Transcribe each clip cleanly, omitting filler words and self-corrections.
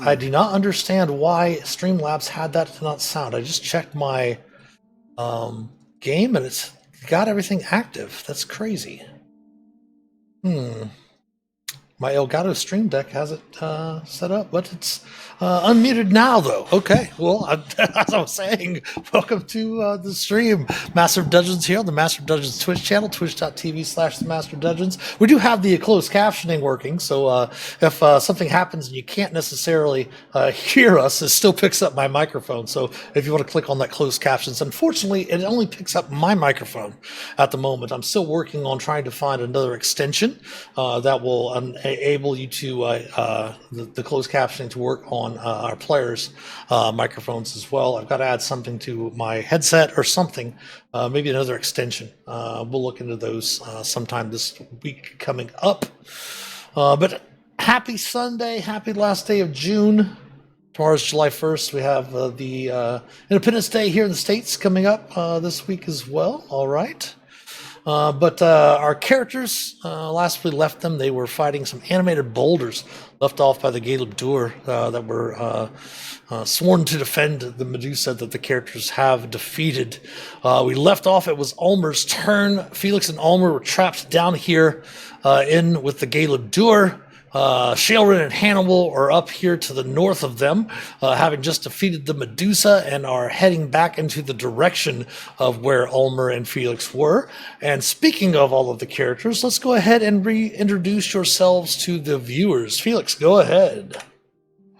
I do not understand why Streamlabs had that not sound. I just checked my game and it's got everything active. That's crazy. My Elgato Stream Deck has it set up, but it's unmuted now, though. Okay, well, as I was saying, welcome to the stream. Master of Dungeons here on the Master of Dungeons Twitch channel, twitch.tv/themasterofdungeons. We do have the closed captioning working, so if something happens and you can't necessarily hear us, it still picks up my microphone. So if you want to click on that closed captions, unfortunately, it only picks up my microphone at the moment. I'm still working on trying to find another extension that will enable you to the closed captioning to work on our players' microphones as well. I've got to add something to my headset or something, maybe another extension. We'll look into those sometime this week coming up. But happy Sunday, happy last day of June. Tomorrow's July 1st. We have the Independence Day here in the States coming up this week as well. All right. But our characters, last we left them, they were fighting some animated boulders left off by the Gate of Dur that were sworn to defend the Medusa that the characters have defeated. We left off, it was Ulmor's turn. Phelix and Ulmor were trapped down here in with the Gate of Dur. Shae and Hannibal are up here to the north of them, having just defeated the Medusa and are heading back into the direction of where Ulmor and Phelix were. And speaking of all of the characters, let's go ahead and reintroduce yourselves to the viewers. Phelix, go ahead.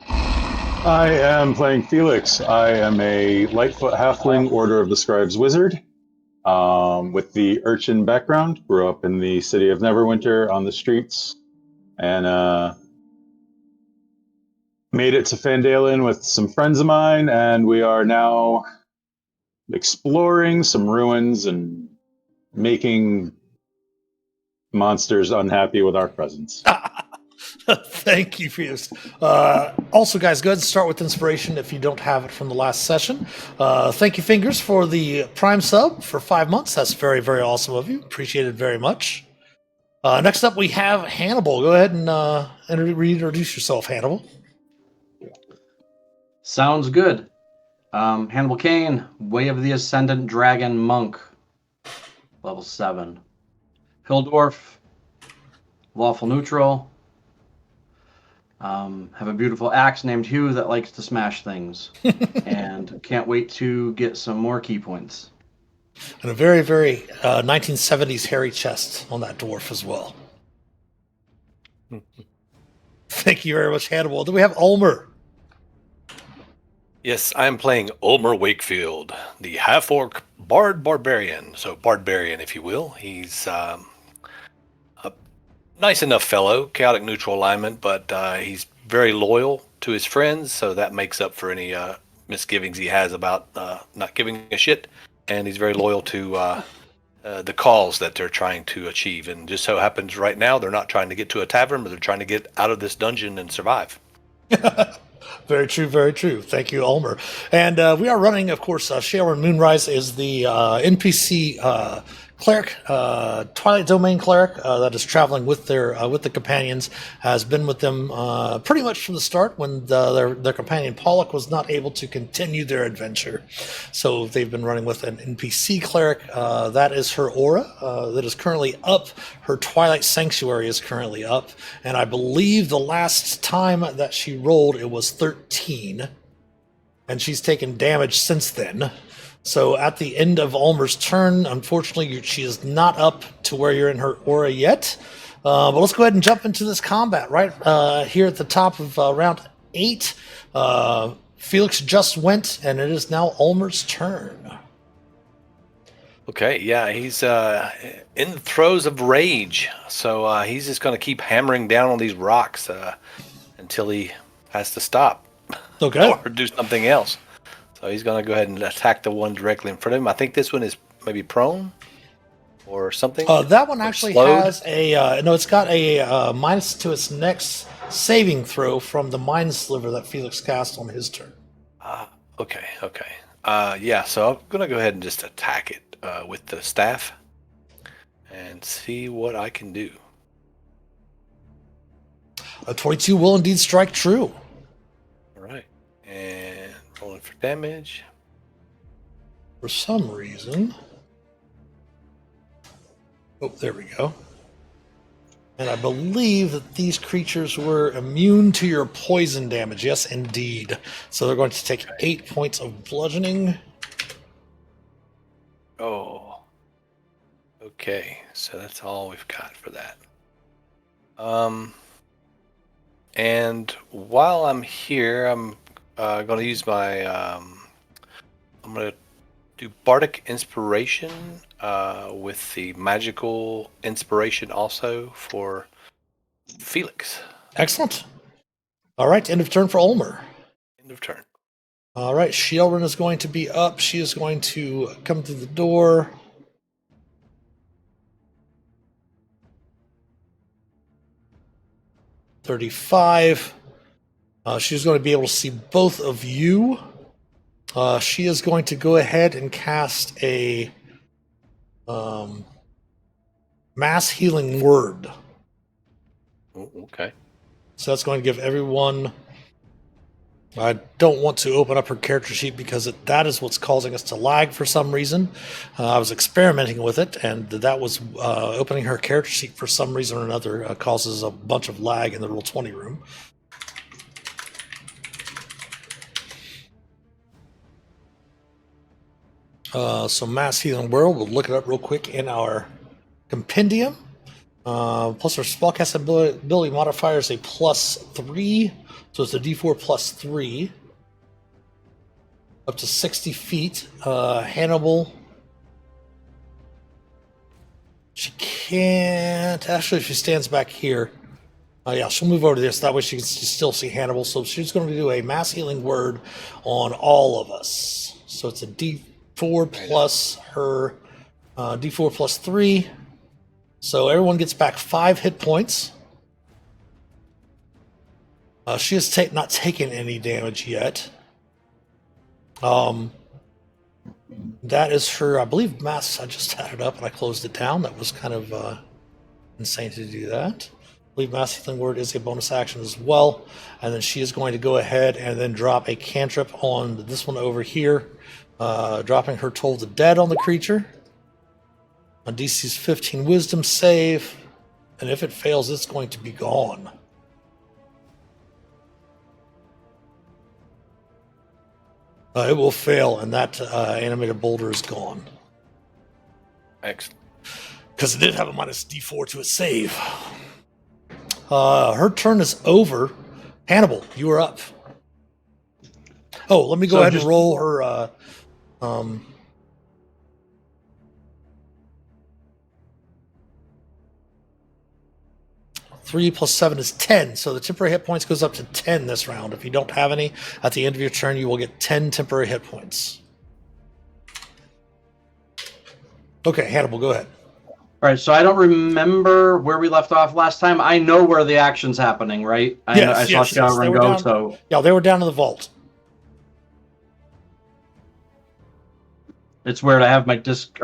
I am playing Phelix. I am a Lightfoot Halfling Order of the Scribes Wizard with the urchin background. Grew up in the city of Neverwinter on the streets. And made it to Phandelver with some friends of mine, and we are now exploring some ruins and making monsters unhappy with our presence. Thank you, Felix. Also, guys, go ahead and start with inspiration if you don't have it from the last session. Thank you, Fingers, for the Prime sub for 5 months. That's very, very awesome of you. Appreciate it very much. Next up, we have Hannibal. Go ahead and reintroduce yourself, Hannibal. Sounds good. Hannibal Kane, Way of the Ascendant Dragon Monk, level 7. Hildorf, lawful neutral. Have a beautiful axe named Hugh that likes to smash things. And can't wait to get some more key points. And a very, very 1970s hairy chest on that dwarf as well. Thank you very much, Hannibal. Then we have Ulmor. Yes, I'm playing Ulmor Wakefield, the half-orc bard-barian. So bard-barian, if you will. He's a nice enough fellow, chaotic neutral alignment, but he's very loyal to his friends, so that makes up for any misgivings he has about not giving a shit. And he's very loyal to the cause that they're trying to achieve. And just so happens right now, they're not trying to get to a tavern, but they're trying to get out of this dungeon and survive. Very true, very true. Thank you, Ulmor. And we are running, of course, Shae Moonrise is the NPC cleric, Twilight Domain cleric that is traveling with the companions, has been with them pretty much from the start when their companion Pollock was not able to continue their adventure. So they've been running with an NPC cleric. That is her aura that is currently up. Her Twilight Sanctuary is currently up. And I believe the last time that she rolled, it was 13. And she's taken damage since then. So at the end of Ulmor's turn, unfortunately, she is not up to where you're in her aura yet. But let's go ahead and jump into this combat right here at the top of round 8. Phelix just went, and it is now Ulmor's turn. Okay, yeah, he's in the throes of rage. So he's just going to keep hammering down on these rocks until he has to stop. Okay. Or do something else. So he's going to go ahead and attack the one directly in front of him. I think this one is maybe prone or something. That one actually has a no. It's got a minus to its next saving throw from the Mind Sliver that Phelix cast on his turn. Okay. Yeah. So I'm going to go ahead and just attack it with the staff and see what I can do. A 22 will indeed strike true. damage. For some reason. Oh, there we go. And I believe that these creatures were immune to your poison damage. Yes, indeed. So they're going to take 8 points of bludgeoning. Oh. Okay, so that's all we've got for that. And while I'm here, I'm going to use my. I'm going to do bardic inspiration with the magical inspiration also for Phelix. Excellent. All right, end of turn for Ulmor. End of turn. All right, Sheldon is going to be up. She is going to come through the door. .35. She's going to be able to see both of you. She is going to go ahead and cast a mass healing word. Oh, okay. So that's going to give everyone. I don't want to open up her character sheet because that is what's causing us to lag for some reason. I was experimenting with it, and that was opening her character sheet for some reason or another causes a bunch of lag in the Roll20 room. So Mass Healing World, we'll look it up real quick in our compendium. Plus our spellcast ability modifier is a +3, so it's a d4 +3. Up to 60 feet. Hannibal. She can't. Actually, if she stands back here. Yeah, she'll move over to this. That way she can still see Hannibal. So she's going to do a mass healing word on all of us. So it's a d4 plus her d4 +3. So everyone gets back 5 hit points. She has not taken any damage yet. That is her, I believe, mass. I just had it up and I closed it down. That was kind of insane to do that. I believe Mass Healing Word is a bonus action as well. And then she is going to go ahead and then drop a cantrip on this one over here, dropping her Toll the Dead on the creature. On DC's 15 Wisdom save. And if it fails, it's going to be gone. It will fail, and that animated boulder is gone. Excellent. Because it did have a -d4 to its save. Her turn is over. Hannibal, you are up. Oh, let me go ahead and roll her. 3 + 7 is 10, so the temporary hit points goes up to 10 this round. If you don't have any, at the end of your turn, you will get 10 temporary hit points. Okay, Hannibal, go ahead. All right, so I don't remember where we left off last time. I know where the action's happening, right? I saw Shadowrun go, so... Yeah, they were down in the vault. It's weird, I have my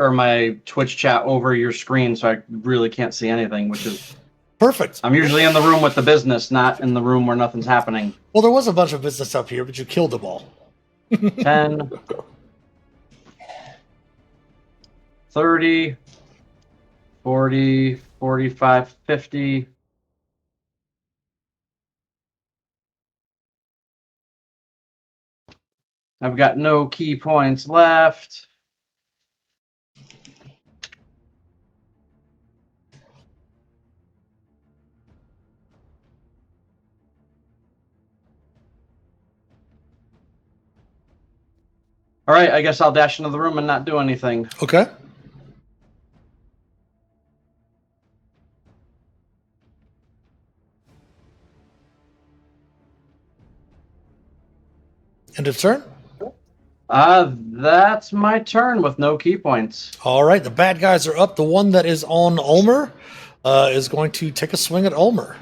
my Twitch chat over your screen, so I really can't see anything, which is... Perfect. I'm usually in the room with the business, not in the room where nothing's happening. Well, there was a bunch of business up here, but you killed them all. 10, 30, 40, 45, 50. I've got no key points left. All right, I guess I'll dash into the room and not do anything. Okay. End of turn? That's my turn with no key points. All right, the bad guys are up. The one that is on Ulmor is going to take a swing at Ulmor.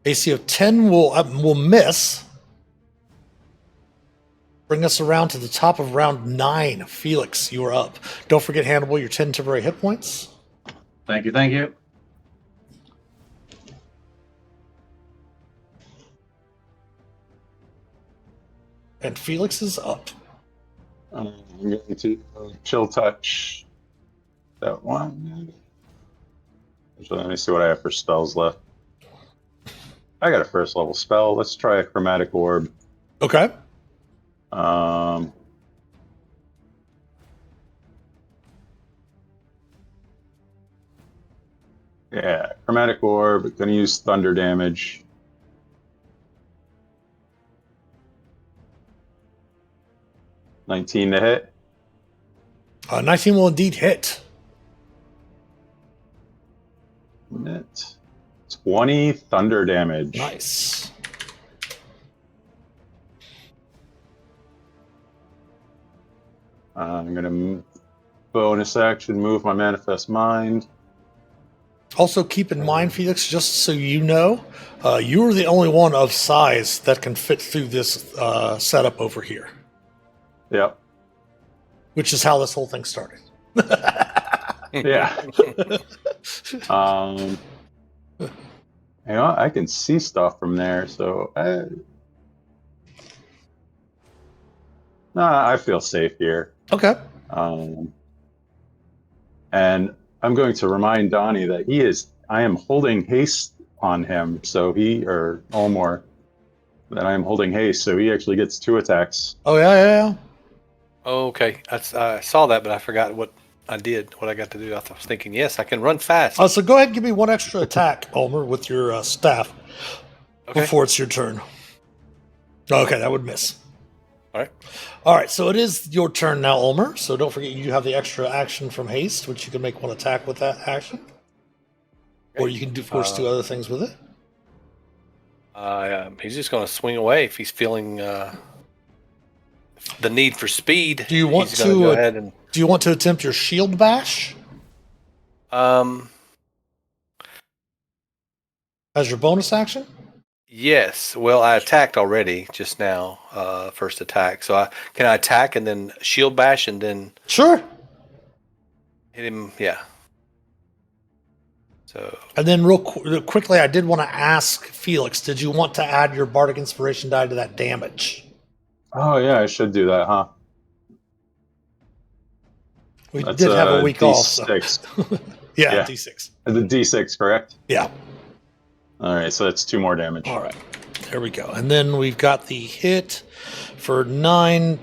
AC of 10 will miss. Bring us around to the top of round 9. Phelix, you are up. Don't forget, Hannibal, your 10 temporary hit points. Thank you, thank you. And Phelix is up. I'm going to chill touch that one. So let me see what I have for spells left. I got a first level spell. Let's try a chromatic orb. Okay. Yeah, chromatic orb. Gonna use thunder damage. $19 to hit. 19 will indeed hit. Hit. 20 thunder damage. Nice. I'm gonna bonus action move my manifest mind. Also, keep in mind, Phelix, just so you know, you're the only one of size that can fit through this setup over here. Yep. Which is how this whole thing started. Yeah. You know, I can see stuff from there, so I feel safe here. Okay. And I'm going to remind Donnie that I am holding haste on him, so or Ulmor, that I am holding haste, so he actually gets 2 attacks. Oh, yeah. Okay, I saw that, but I forgot what I did, what I got to do. I was thinking, yes, I can run fast. So go ahead and give me 1 extra attack, Ulmor, with your staff before it's your turn. Okay, that would miss. All right, so it is your turn now, Ulmor. So don't forget you have the extra action from haste, which you can make 1 attack with that action. Okay. Or you can, of course, do other things with it. He's just going to swing away if he's feeling the need for speed. Do you want to go ahead and... Do you want to attempt your shield bash? As your bonus action? Yes. Well, I attacked already just now, first attack. So can I attack and then shield bash and then... Sure. Hit him, yeah. So... And then real quickly, I did want to ask Phelix, did you want to add your Bardic Inspiration die to that damage? Oh, yeah, I should do that, huh? We did have a week D6. off. So. yeah, D6. The D6, correct? Yeah. All right, so that's 2 more damage. All right, there we go. And then we've got the hit for 9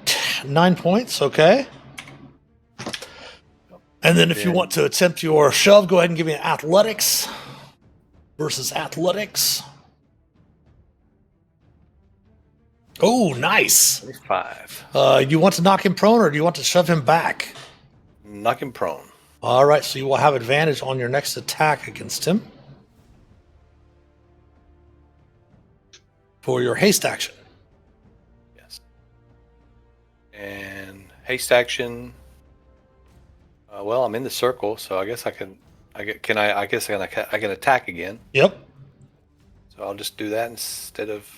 points, okay? And then if you want to attempt your shove, go ahead and give me an athletics versus athletics. Oh, nice. 5. You want to knock him prone or do you want to shove him back? Knock him prone. All right, so you will have advantage on your next attack against him. For your haste action. Yes. And haste action. Well, I'm in the circle, so I guess I can. I can attack again. Yep. So I'll just do that instead of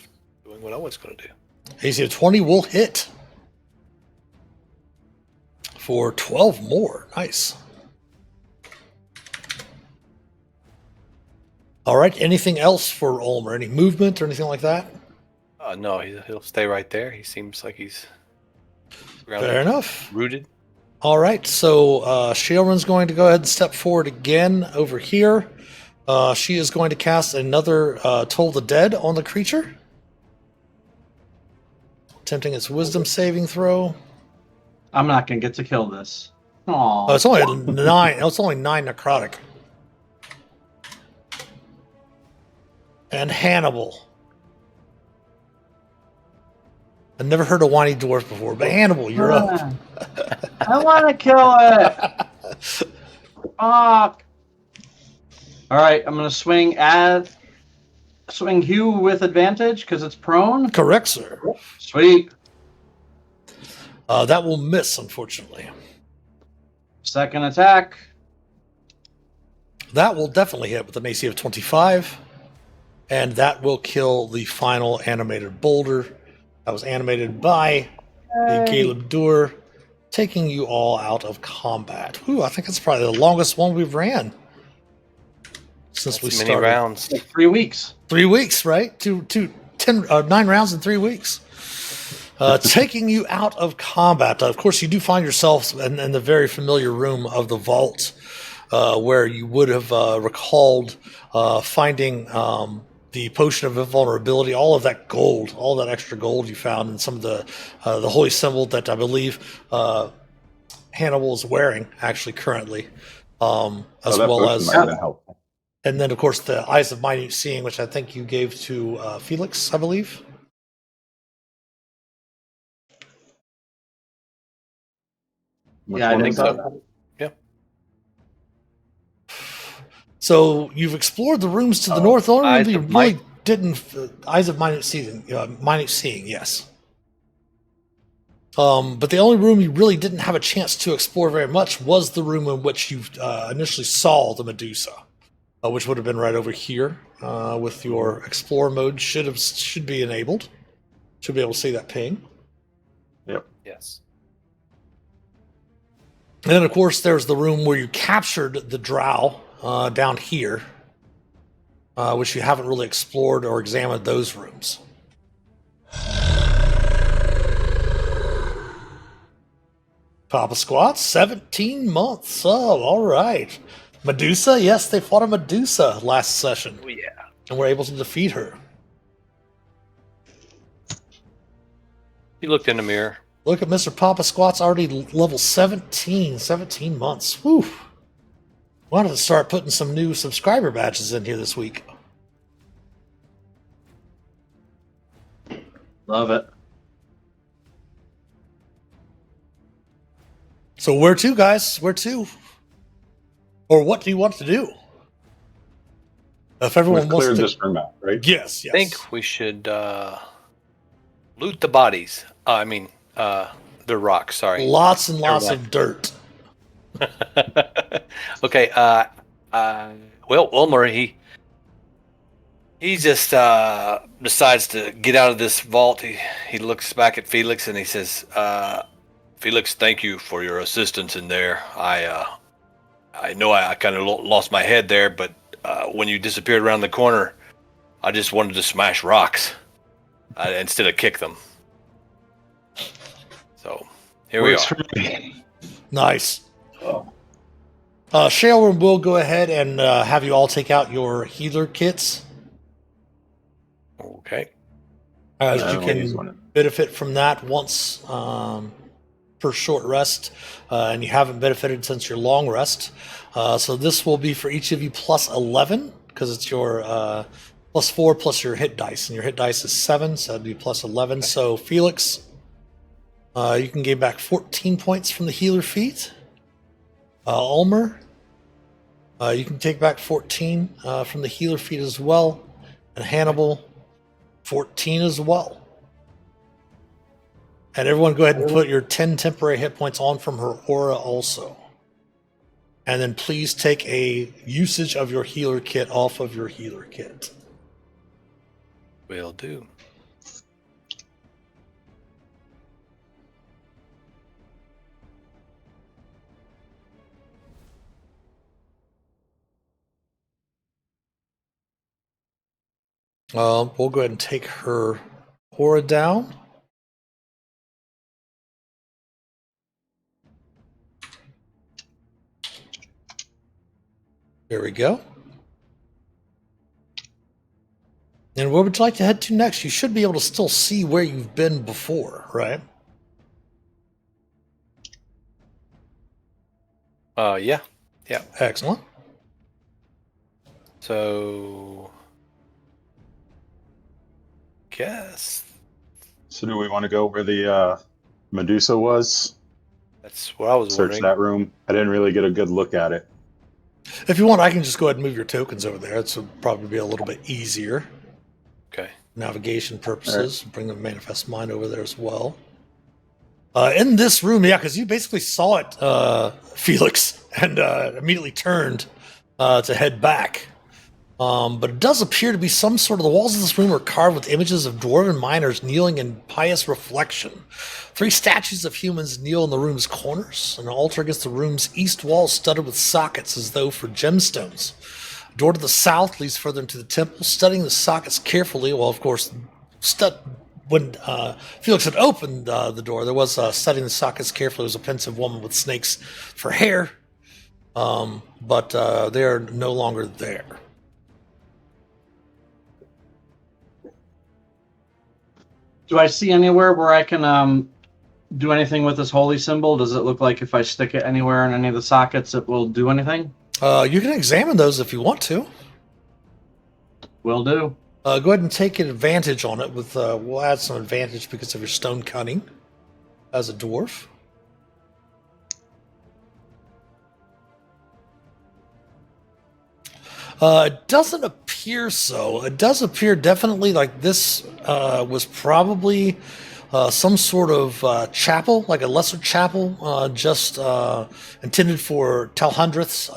doing what I was going to do. AC of 20 will hit for 12 more. Nice. All right. Anything else for Ulmor? Any movement or anything like that? No, he'll stay right there. He seems like he's grounded, fair enough. Rooted. All right. So Shaelren's going to go ahead and step forward again over here. She is going to cast another Toll the Dead on the creature. Attempting its wisdom saving throw. I'm not going to get to kill this. Aww. Oh, it's only 9. It's only 9 necrotic. And Hannibal. I've never heard a whiny dwarf before, but Hannibal, you're up. I want to kill it. Fuck. All right, I'm going to swing Hugh with advantage because it's prone. Correct, sir. Sweet. That will miss, unfortunately. Second attack. That will definitely hit with an AC of 25. And that will kill the final animated boulder. That was animated by the Caleb Dur, taking you all out of combat. Ooh, I think that's probably the longest one we've ran since we started. Many rounds. 3 weeks. 3 weeks, right? 9 rounds in 3 weeks. taking you out of combat. Of course, you do find yourself in the very familiar room of the vault, where you would have recalled finding the potion of invulnerability, all of that gold, all that extra gold you found, and some of the holy symbol that I believe Hannibal is wearing actually currently, as well as, might have been helpful. and then of course the Eyes of Minute Seeing, which I think you gave to Phelix, I believe. Which Yeah, I one think is so. that? Yeah. So you've explored the rooms to the north. The only room you really didn't, Eyes of Minute Seeing, yes. But the only room you really didn't have a chance to explore very much was the room in which you initially saw the Medusa, which would have been right over here with your Explorer mode should be enabled. Should be able to see that ping. Yep. Yes. And then, of course, there's the room where you captured the drow down here, which you haven't really explored or examined those rooms. Papa Squat, 17 months. Oh, all right. Medusa, yes, they fought a Medusa last session. Oh, yeah. And were able to defeat her. He looked in the mirror. Look at Mr. Papa Squat's already level 17 months. Whew. Wanted to start putting some new subscriber badges in here this week. Love it. So where to, guys? Where to? Or what do you want to do? If everyone We've wants cleared to... this room out, right? Yes. I think we should loot the bodies. The rocks, sorry. Lots and lots of dirt. Okay, well, Ulmor, he just decides to get out of this vault. He looks back at Phelix and he says, Phelix, thank you for your assistance in there. I know I kind of lost my head there, but when you disappeared around the corner, I just wanted to smash rocks instead of kick them. So here we are. Nice. Shae will go ahead and have you all take out your healer kits. Okay. As Yeah, you I only use one. can benefit from that once per short rest, and you haven't benefited since your long rest. So this will be for each of you plus 11, because it's your plus 4 plus your hit dice, and your hit dice is 7, so that'd be plus 11. So Phelix, you can gain back 14 points from the healer feat. Ulmor, you can take back 14 from the healer feat as well. And Hannibal, 14 as well. And everyone go ahead and put your 10 temporary hit points on from her aura also. And then please take a usage of your healer kit off of your healer kit. Will do. We'll go ahead and take her aura down. There we go. And where would you like to head to next? You should be able to still see where you've been before, right? Yeah. Excellent. So, guess So do we want to go where the Medusa was? that's what I was Search wondering. that room. I didn't really get a good look at it. If you want, I can just go ahead and move your tokens over there. It's probably be a little bit easier. Okay. Navigation purposes. Bring the Manifest Mind over there as well. In this room, yeah, because you basically saw it, Phelix, and immediately turned to head back. But it does appear to be some sort of... The walls of this room are carved with images of dwarven miners kneeling in pious reflection. 3 statues of humans kneel in the room's corners. An altar against the room's east wall studded with sockets as though for gemstones. A door to the south leads further into the temple. Studying the sockets carefully, well, of course, when Felix had opened the door, there was studying the sockets carefully. Was a pensive woman with snakes for hair, but they're no longer there. Do I see anywhere where I can do anything with this holy symbol? Does it look like if I stick it anywhere in any of the sockets, it will do anything? You can examine those if you want to. Will do. Go ahead and take advantage on it. We'll add some advantage because of your stone cunning as a dwarf. It doesn't appear so. It does appear definitely like this was probably some sort of chapel, like a lesser chapel, just intended for Talhundreth's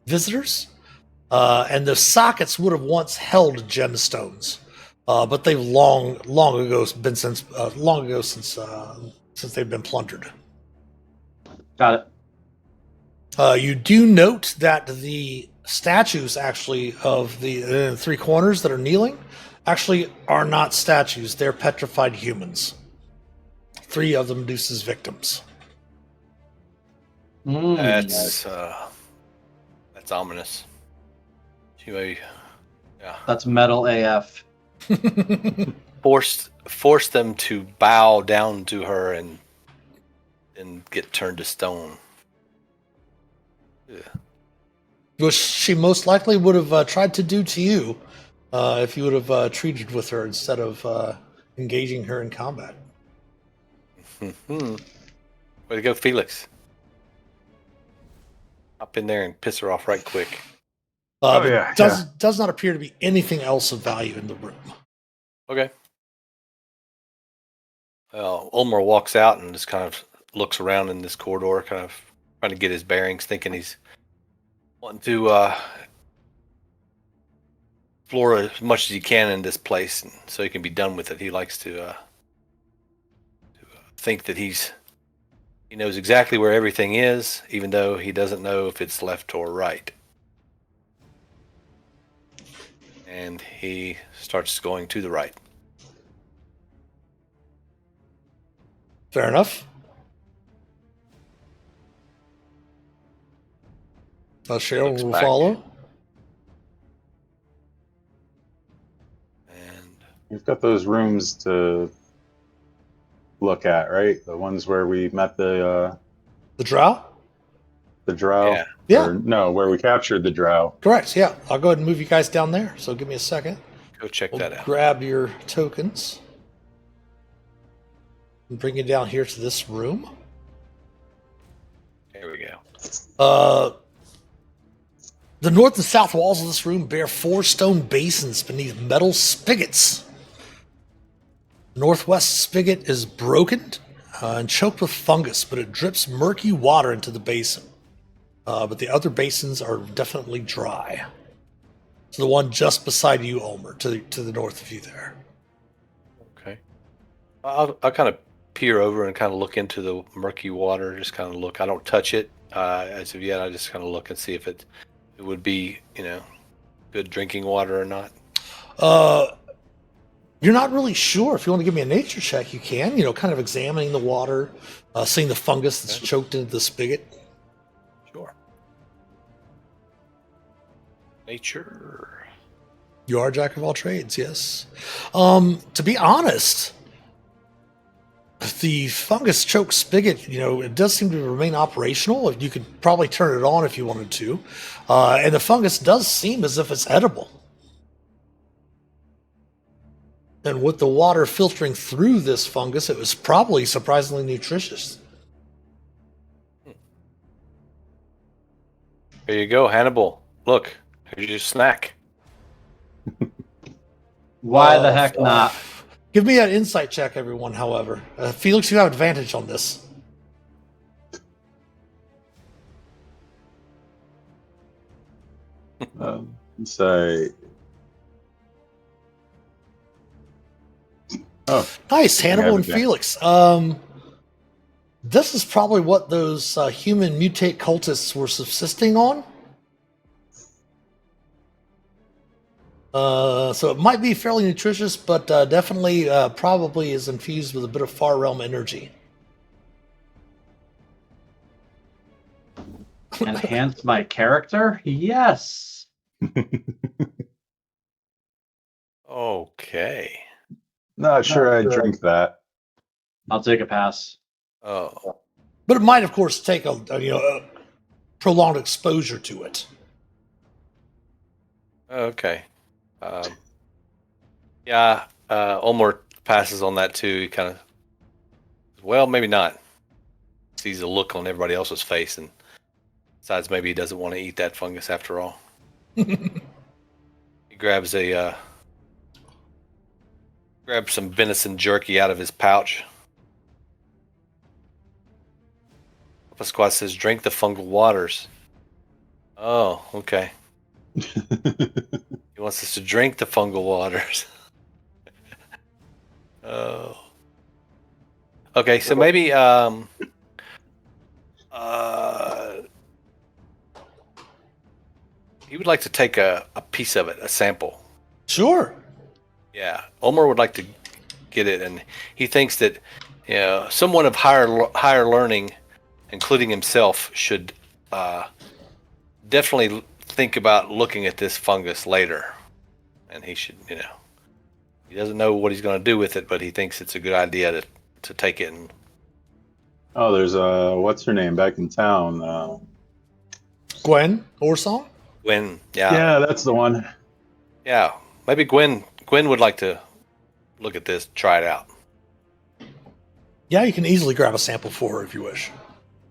visitors. And the sockets would have once held gemstones, but they've long ago since they've been plundered. Got it. You do note that the statues, actually, of the three corners that are kneeling, actually are not statues. They're petrified humans. 3 of the Medusa's victims. That's ominous. Yeah. That's metal AF. Force them to bow down to her and get turned to stone. Yeah. Which she most likely would have tried to do to you if you would have treated with her instead of engaging her in combat. Way to go, Felix. Hop in there and piss her off right quick. Does not appear to be anything else of value in the room. Okay. Ulmor walks out and just kind of looks around in this corridor, kind of trying to get his bearings, thinking he's wanting to explore as much as he can in this place, and so he can be done with it. He likes to think that he knows exactly where everything is, even though he doesn't know if it's left or right. And he starts going to the right. Fair enough. Shae will follow. And We've got those rooms to look at, right? The ones where we met the drow? The drow? Yeah. No, where we captured the drow. Correct, yeah. I'll go ahead and move you guys down there. So give me a second. Go check that out. Grab your tokens. And bring you down here to this room. There we go. The north and south walls of this room bear 4 stone basins beneath metal spigots. The northwest spigot is broken and choked with fungus, but it drips murky water into the basin. But the other basins are definitely dry. So the one just beside you, Ulmor, to the north of you there. Okay. I'll kind of peer over and kind of look into the murky water. Just kind of look. I don't touch it as of yet. I just kind of look and see if it would be, good drinking water or not. You're not really sure. If you want to give me a nature check, you can. Kind of examining the water, seeing the fungus that's choked into the spigot. Sure. Nature. You are a jack of all trades, yes. To be honest, the fungus choked spigot, it does seem to remain operational. You could probably turn it on if you wanted to. And the fungus does seem as if it's edible. And with the water filtering through this fungus, it was probably surprisingly nutritious. There you go, Hannibal. Look, here's your snack. Why the heck not? Give me an insight check, everyone, however. Felix, you have advantage on this. Say. Oh, nice, Hannibal and Felix. This is probably what those human mutate cultists were subsisting on. So it might be fairly nutritious, but definitely probably is infused with a bit of far realm energy. Enhance my character? Yes. Okay. Not sure I'd drink that. I'll take a pass. Oh. But it might, of course, take a prolonged exposure to it. Okay. Yeah. Ulmor passes on that too. He kind of. Well, maybe not. Sees a look on everybody else's face and decides maybe he doesn't want to eat that fungus after all. He grabs some venison jerky out of his pouch. Pasquale says, "Drink the fungal waters." Oh, okay. He wants us to drink the fungal waters. Oh. Okay, so maybe he would like to take a piece of it, a sample. Sure. Yeah, Ulmor would like to get it, and he thinks that someone of higher learning, including himself, should definitely think about looking at this fungus later. And he should, he doesn't know what he's going to do with it, but he thinks it's a good idea to take it. And Oh, there's what's her name back in town? Gwen Orsong? Gwen, Yeah, that's the one. yeah, maybe Gwen would like to look at this, try it out. Yeah, you can easily grab a sample for her if you wish.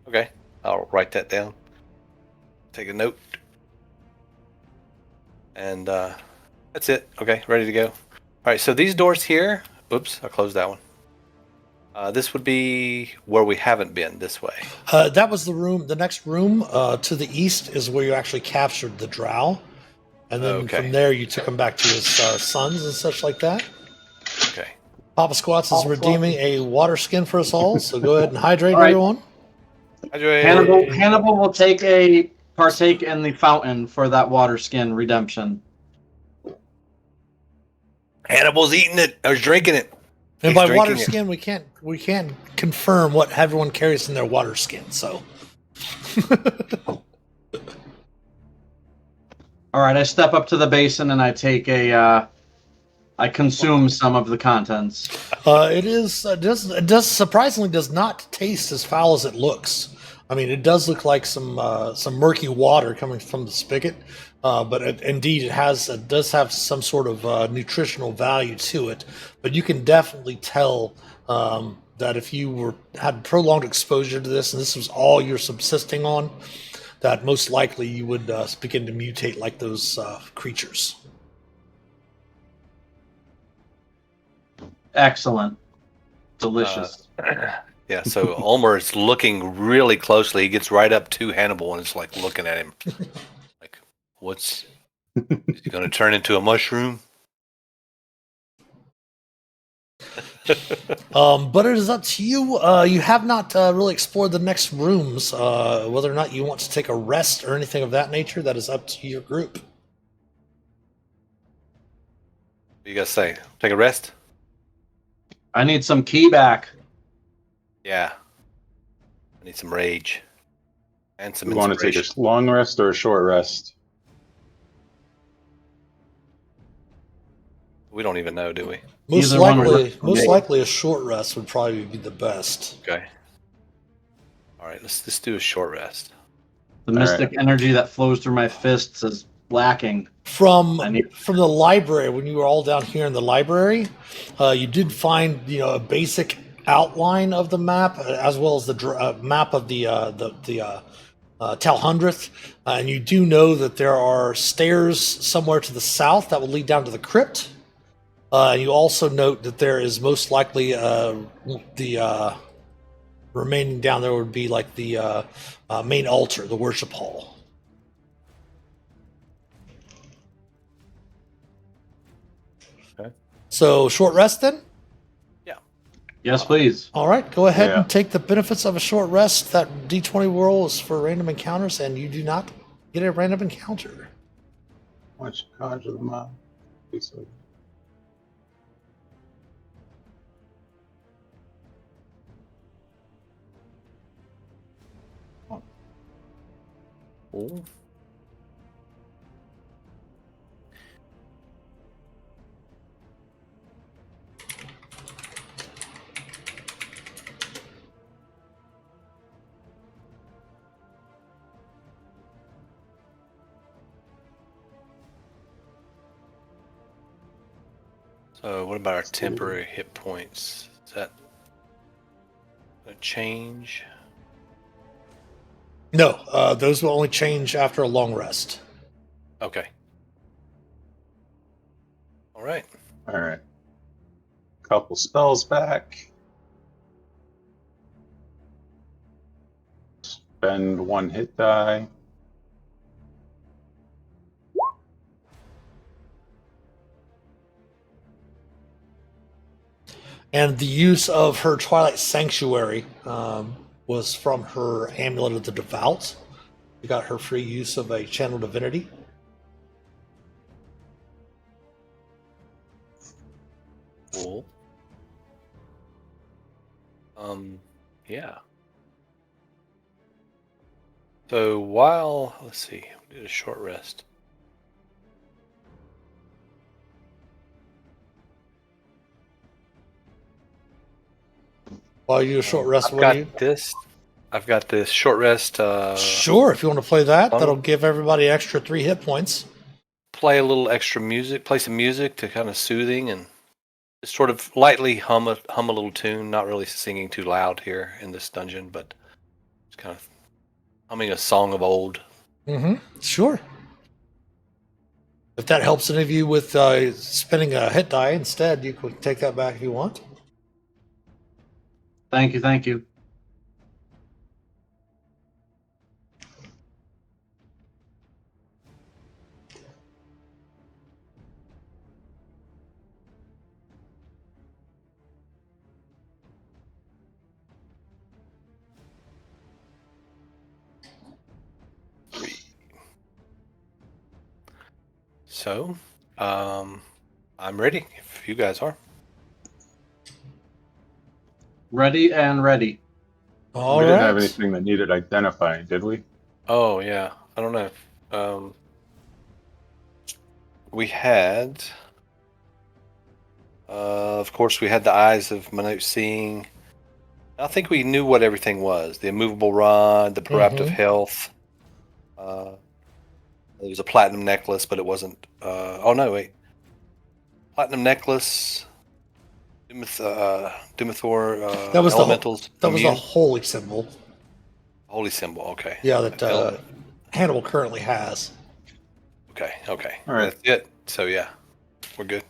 Okay, I'll write that down. Take a note. And that's it. Okay, ready to go. All right, so these doors here. Oops, I closed that one. This would be where we haven't been this way. That was the room. The next room to the east is where you actually captured the drow. And then from there, you took him back to his sons and such like that. Okay. Papa Squats is redeeming a water skin for us all, so go ahead and hydrate right. everyone. Hydrate. Hannibal will partake in the fountain for that water skin redemption. Hannibal's eating it or drinking it. And He's by drinking water it. skin, we can't confirm what everyone carries in their water skin. So, All right, I step up to the basin and I take I consume some of the contents. it does surprisingly does not taste as foul as it looks. I mean, it does look like some murky water coming from the spigot, but indeed it does have some sort of nutritional value to it. But you can definitely tell that if you had prolonged exposure to this, and this was all you're subsisting on, that most likely you would begin to mutate like those creatures. Excellent. Delicious. Yeah, so Ulmor is looking really closely. He gets right up to Hannibal and is like looking at him. Like, is he going to turn into a mushroom? But it is up to you. You have not really explored the next rooms. Whether or not you want to take a rest or anything of that nature, that is up to your group. What do you guys say? Take a rest? I need some key back. Yeah. I need some rage. And some You want to take inspiration. a long rest or a short rest? We don't even know, do we? Most Either one likely, works. a short rest would probably be the best. Okay. All right, let's do a short rest. The mystic energy that flows through my fists is lacking. From the library, when you were all down here in the library, you did find a basic outline of the map, as well as the map of the Talhundreth, and you do know that there are stairs somewhere to the south that will lead down to the crypt. You also note that there is most likely the remaining down there would be like the main altar, the worship hall. Okay. So short rest then? Yeah. Yes, please. All right, go ahead Yeah. and take the benefits of a short rest. That D20 roll is for random encounters, and you do not get a random encounter. Watch conjure them up. So. Cool. So what about our temporary hit points? Is that a change? No, those will only change after a long rest. Okay. All right. All right. Couple spells back. Spend 1 hit die. And the use of her Twilight Sanctuary was from her Amulet of the Devout. You got her free use of a Channel Divinity. Cool. Yeah. So let's see, we did a short rest. While you do a short rest, what do you? I've got this short rest. Sure, if you want to play that, fun. that'll give everybody extra 3 hit points. Play a little extra music, play some music to kind of soothing and just sort of lightly hum a little tune. Not really singing too loud here in this dungeon, but just kind of humming a song of old. Mm-hmm. Sure. If that helps any of you with spending a hit die instead, you could take that back if you want. Thank you, thank you. So, I'm ready if you guys are. Ready and ready. All we right. didn't have anything that needed identifying, did we? Oh yeah, I don't know. We had, of course, we had the eyes of Minute seeing. I think we knew what everything was: the immovable rod, the corruptive health. There was a platinum necklace, but it wasn't. Oh no, wait. Platinum necklace. Dumathor. That was elementals. that was the immune? holy symbol. Holy symbol. Okay. Yeah, that Hannibal currently has. Okay. All right. That's it. So yeah, we're good.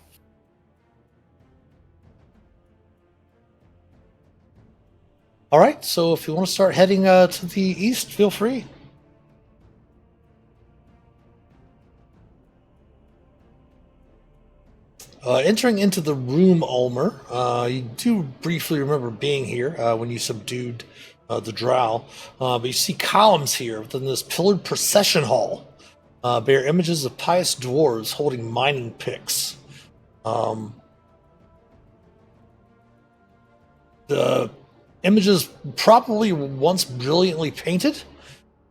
All right, so if you want to start heading to the east, feel free. Entering into the room, Ulmor, you do briefly remember being here when you subdued the drow, but you see columns here within this pillared procession hall bear images of pious dwarves holding mining picks. The images probably once brilliantly painted,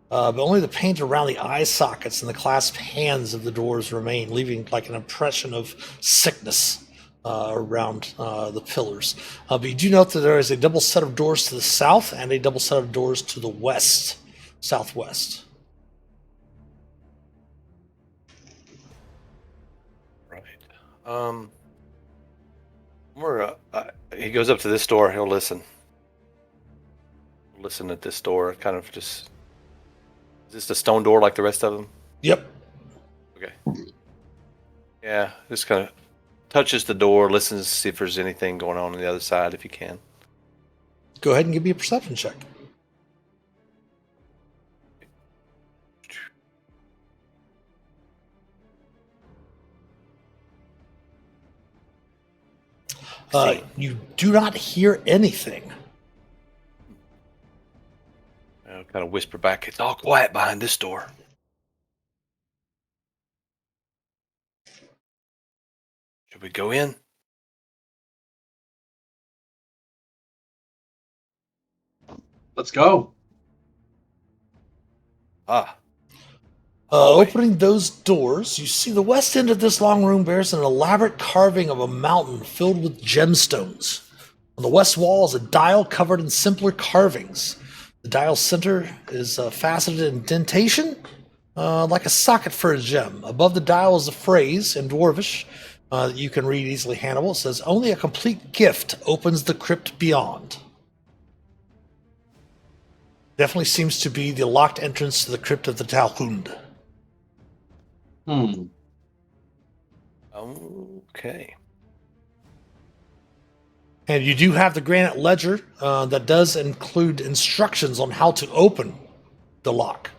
but only the paint around the eye sockets and the clasped hands of the dwarves remain, leaving like an impression of sickness around the pillars. But you do note that there is a double set of doors to the south and a double set of doors to the west, southwest. Right. He goes up to this door. He'll listen. Listen at this door. Kind of just. Is this a stone door like the rest of them? Yep. Okay. Yeah, just kind of touches the door, listens to see if there's anything going on the other side, if you can. Go ahead and give me a perception check. You do not hear anything. I'll kind of whisper back, it's all quiet behind this door. Should we go in? Let's go. Ah. Hallway. Opening those doors, you see the west end of this long room bears an elaborate carving of a mountain filled with gemstones. On the west wall is a dial covered in simpler carvings. The dial's center is faceted indentation, like a socket for a gem. Above the dial is a phrase in Dwarvish that you can read easily. Hannibal. It says, "Only a complete gift opens the crypt beyond." Definitely seems to be the locked entrance to the crypt of the Talhund. Okay. And you do have the granite ledger that does include instructions on how to open the lock.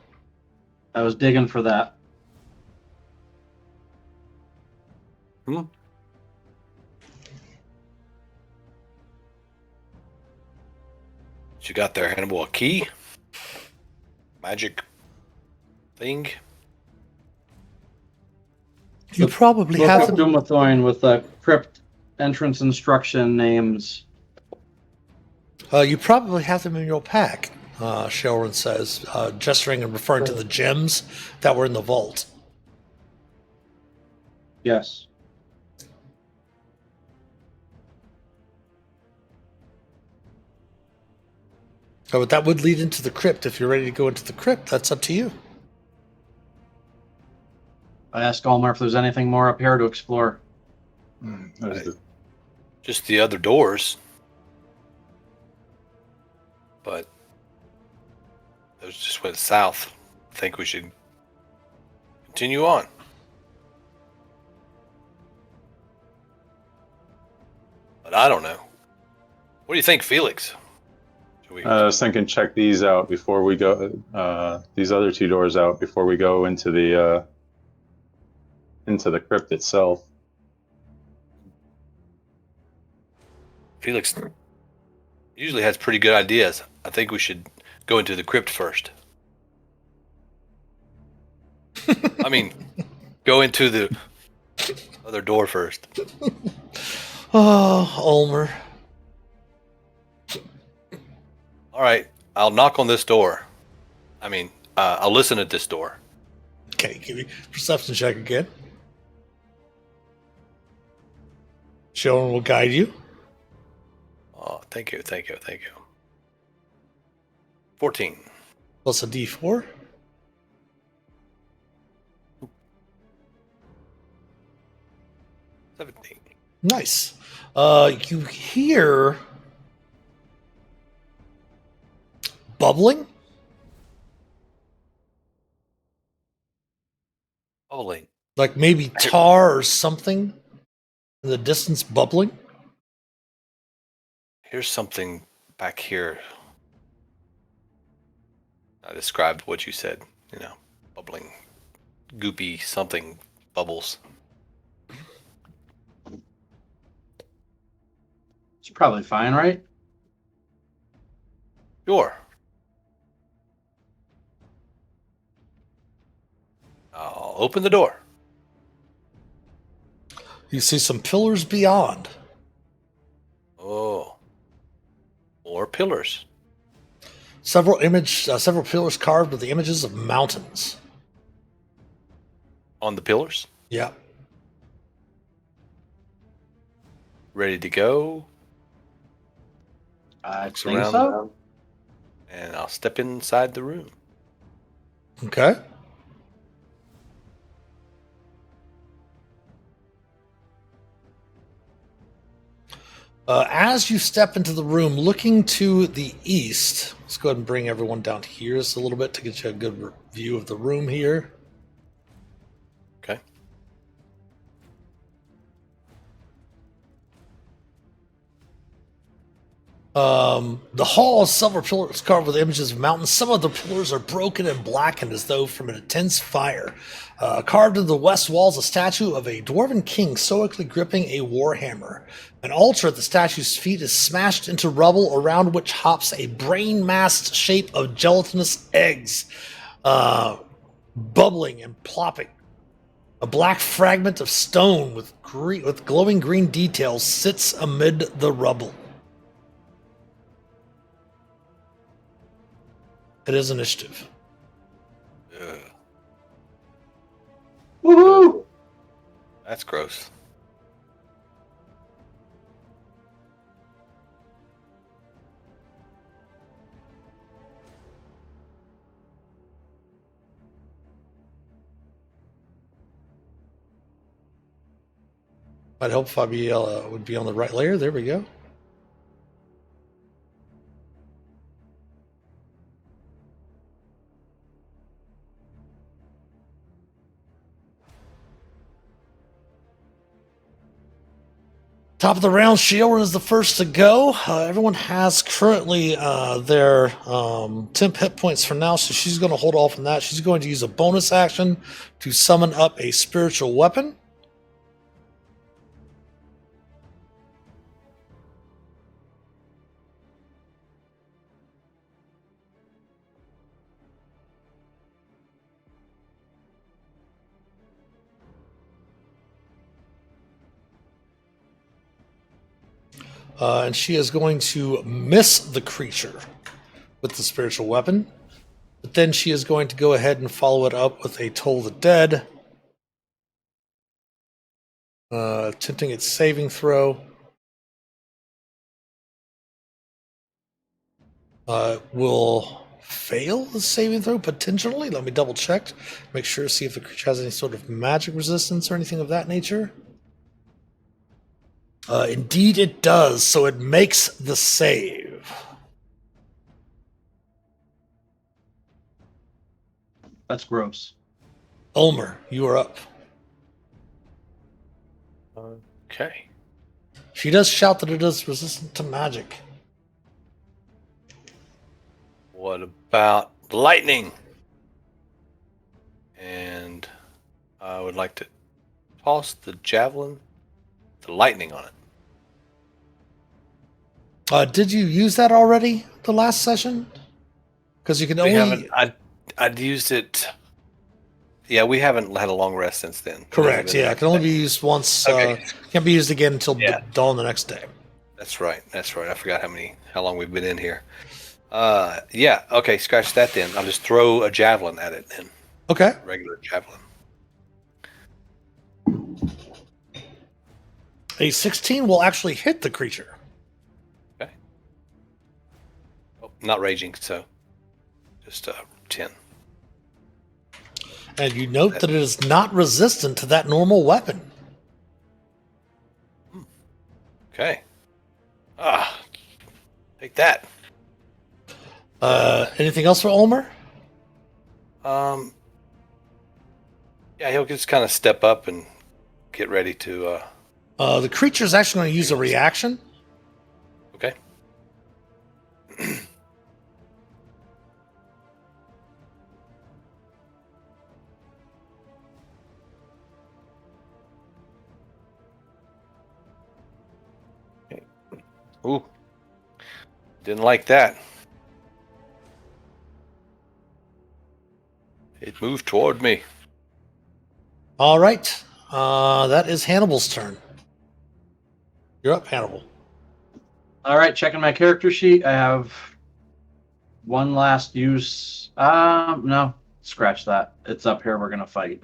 I was digging for that. What you got there, Hannibal? A key? Magic thing? You probably Look have up them. Dumathoin with the crypt entrance instruction names. You probably have them in your pack. Shelrin says, gesturing and referring to the gems that were in the vault. Yes. So, but that would lead into the crypt. If you're ready to go into the crypt, that's up to you. I asked Ulmor if there's anything more up here to explore. Just the other doors. But those just went south. I think we should continue on. But I don't know. What do you think, Phelix? Should we... I was thinking check these out before we go. These other two doors out before we go into the crypt itself. Phelix usually has pretty good ideas. I think we should go into the crypt first. I mean, go into the other door first. Oh, Ulmor. All right, I'll knock on this door. I mean, I'll listen at this door. Okay, give me a perception check again. Shelrin will guide you. Oh, thank you. 14. Plus a d4. – 17. Nice. You hear bubbling. Bubbling. Like maybe tar or something in the distance bubbling. Here's something back here. I described what you said, bubbling, goopy something, bubbles. It's probably fine, right? Sure. I'll open the door. You see some pillars beyond. Oh. More pillars. Several pillars carved with the images of mountains. On the pillars? Yeah. Ready to go. I Looks think around. so. And I'll step inside the room. Okay. As you step into the room, looking to the east, let's go ahead and bring everyone down here just a little bit to get you a good view of the room here. Okay. The hall is several pillars carved with images of mountains. Some of the pillars are broken and blackened as though from an intense fire. Carved into the west wall is a statue of a dwarven king stoically gripping a warhammer. An altar at the statue's feet is smashed into rubble, around which hops a brain-massed shape of gelatinous eggs, bubbling and plopping A black fragment of stone with glowing green details sits amid the rubble. It is initiative. Ugh, Woohoo! that's gross. I'd hope Fabiella would be on the right layer. There we go. Top of the round, Sheilran is the first to go. Everyone has currently their temp hit points for now, so she's going to hold off on that. She's going to use a bonus action to summon up a spiritual weapon. And she is going to miss the creature with the spiritual weapon. But then she is going to go ahead and follow it up with a Toll the Dead. Attempting its saving throw. Will fail the saving throw potentially. Let me double check. Make sure to see if the creature has any sort of magic resistance or anything of that nature. Indeed it does, so it makes the save. That's gross. Ulmor, you are up. Okay. She does shout that it is resistant to magic. What about lightning? And I would like to toss the javelin, the lightning on it. Did you use that already the last session? Because you can We only... haven't. I'd used it. Yeah, we haven't had a long rest since then. Correct, yeah. It can only be used once. Okay. Can't be used again until Yeah. dawn the next day. That's right. That's right. I forgot how long we've been in here. Yeah. Okay. Scratch that then. I'll just throw a javelin at it then. Okay. Regular javelin. A 16 will actually hit the creature. Okay. Oh, not raging, so just 10. And you note that it is not resistant to that normal weapon. Okay. Take that. Anything else for Ulmor? Yeah, he'll just kind of step up and get ready to. The creature is actually going to use a reaction. Okay. Ooh. Didn't like that. It moved toward me. All right. That is Hannibal's turn. You're up, Hannibal. All right, checking my character sheet. I have one last use. No, scratch that. It's up here. We're gonna fight.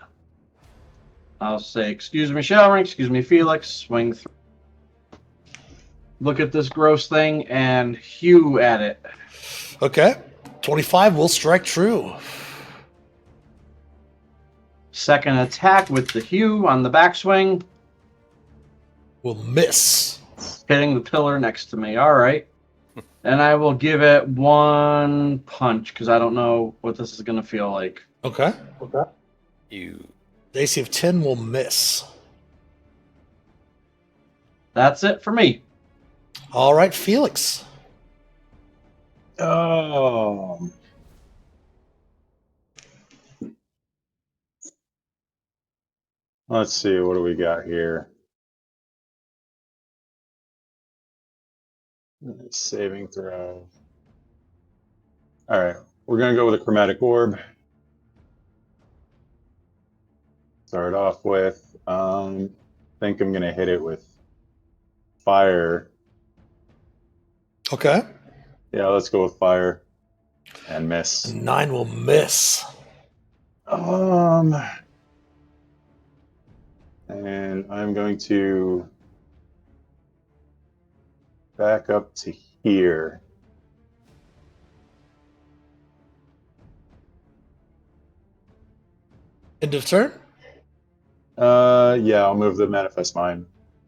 I'll say, excuse me, Sheilran. Excuse me, Phelix. Swing through. Look at this gross thing and hew at it. Okay. 25 will strike true. Second attack with the hew on the backswing, Will miss. hitting the pillar next to me. All right. And I will give it one punch because I don't know what this is going to feel like. Okay. You. The AC of 10 will miss. That's it for me. All right, Felix. Let's see, what do we got here? Saving throw. All right, we're going to go with a chromatic orb. start off with. Think I'm gonna hit it with fire. Okay. Yeah, let's go with fire and miss. 9 will miss. And I'm going to back up to here. End of turn. Yeah, I'll move the manifest mind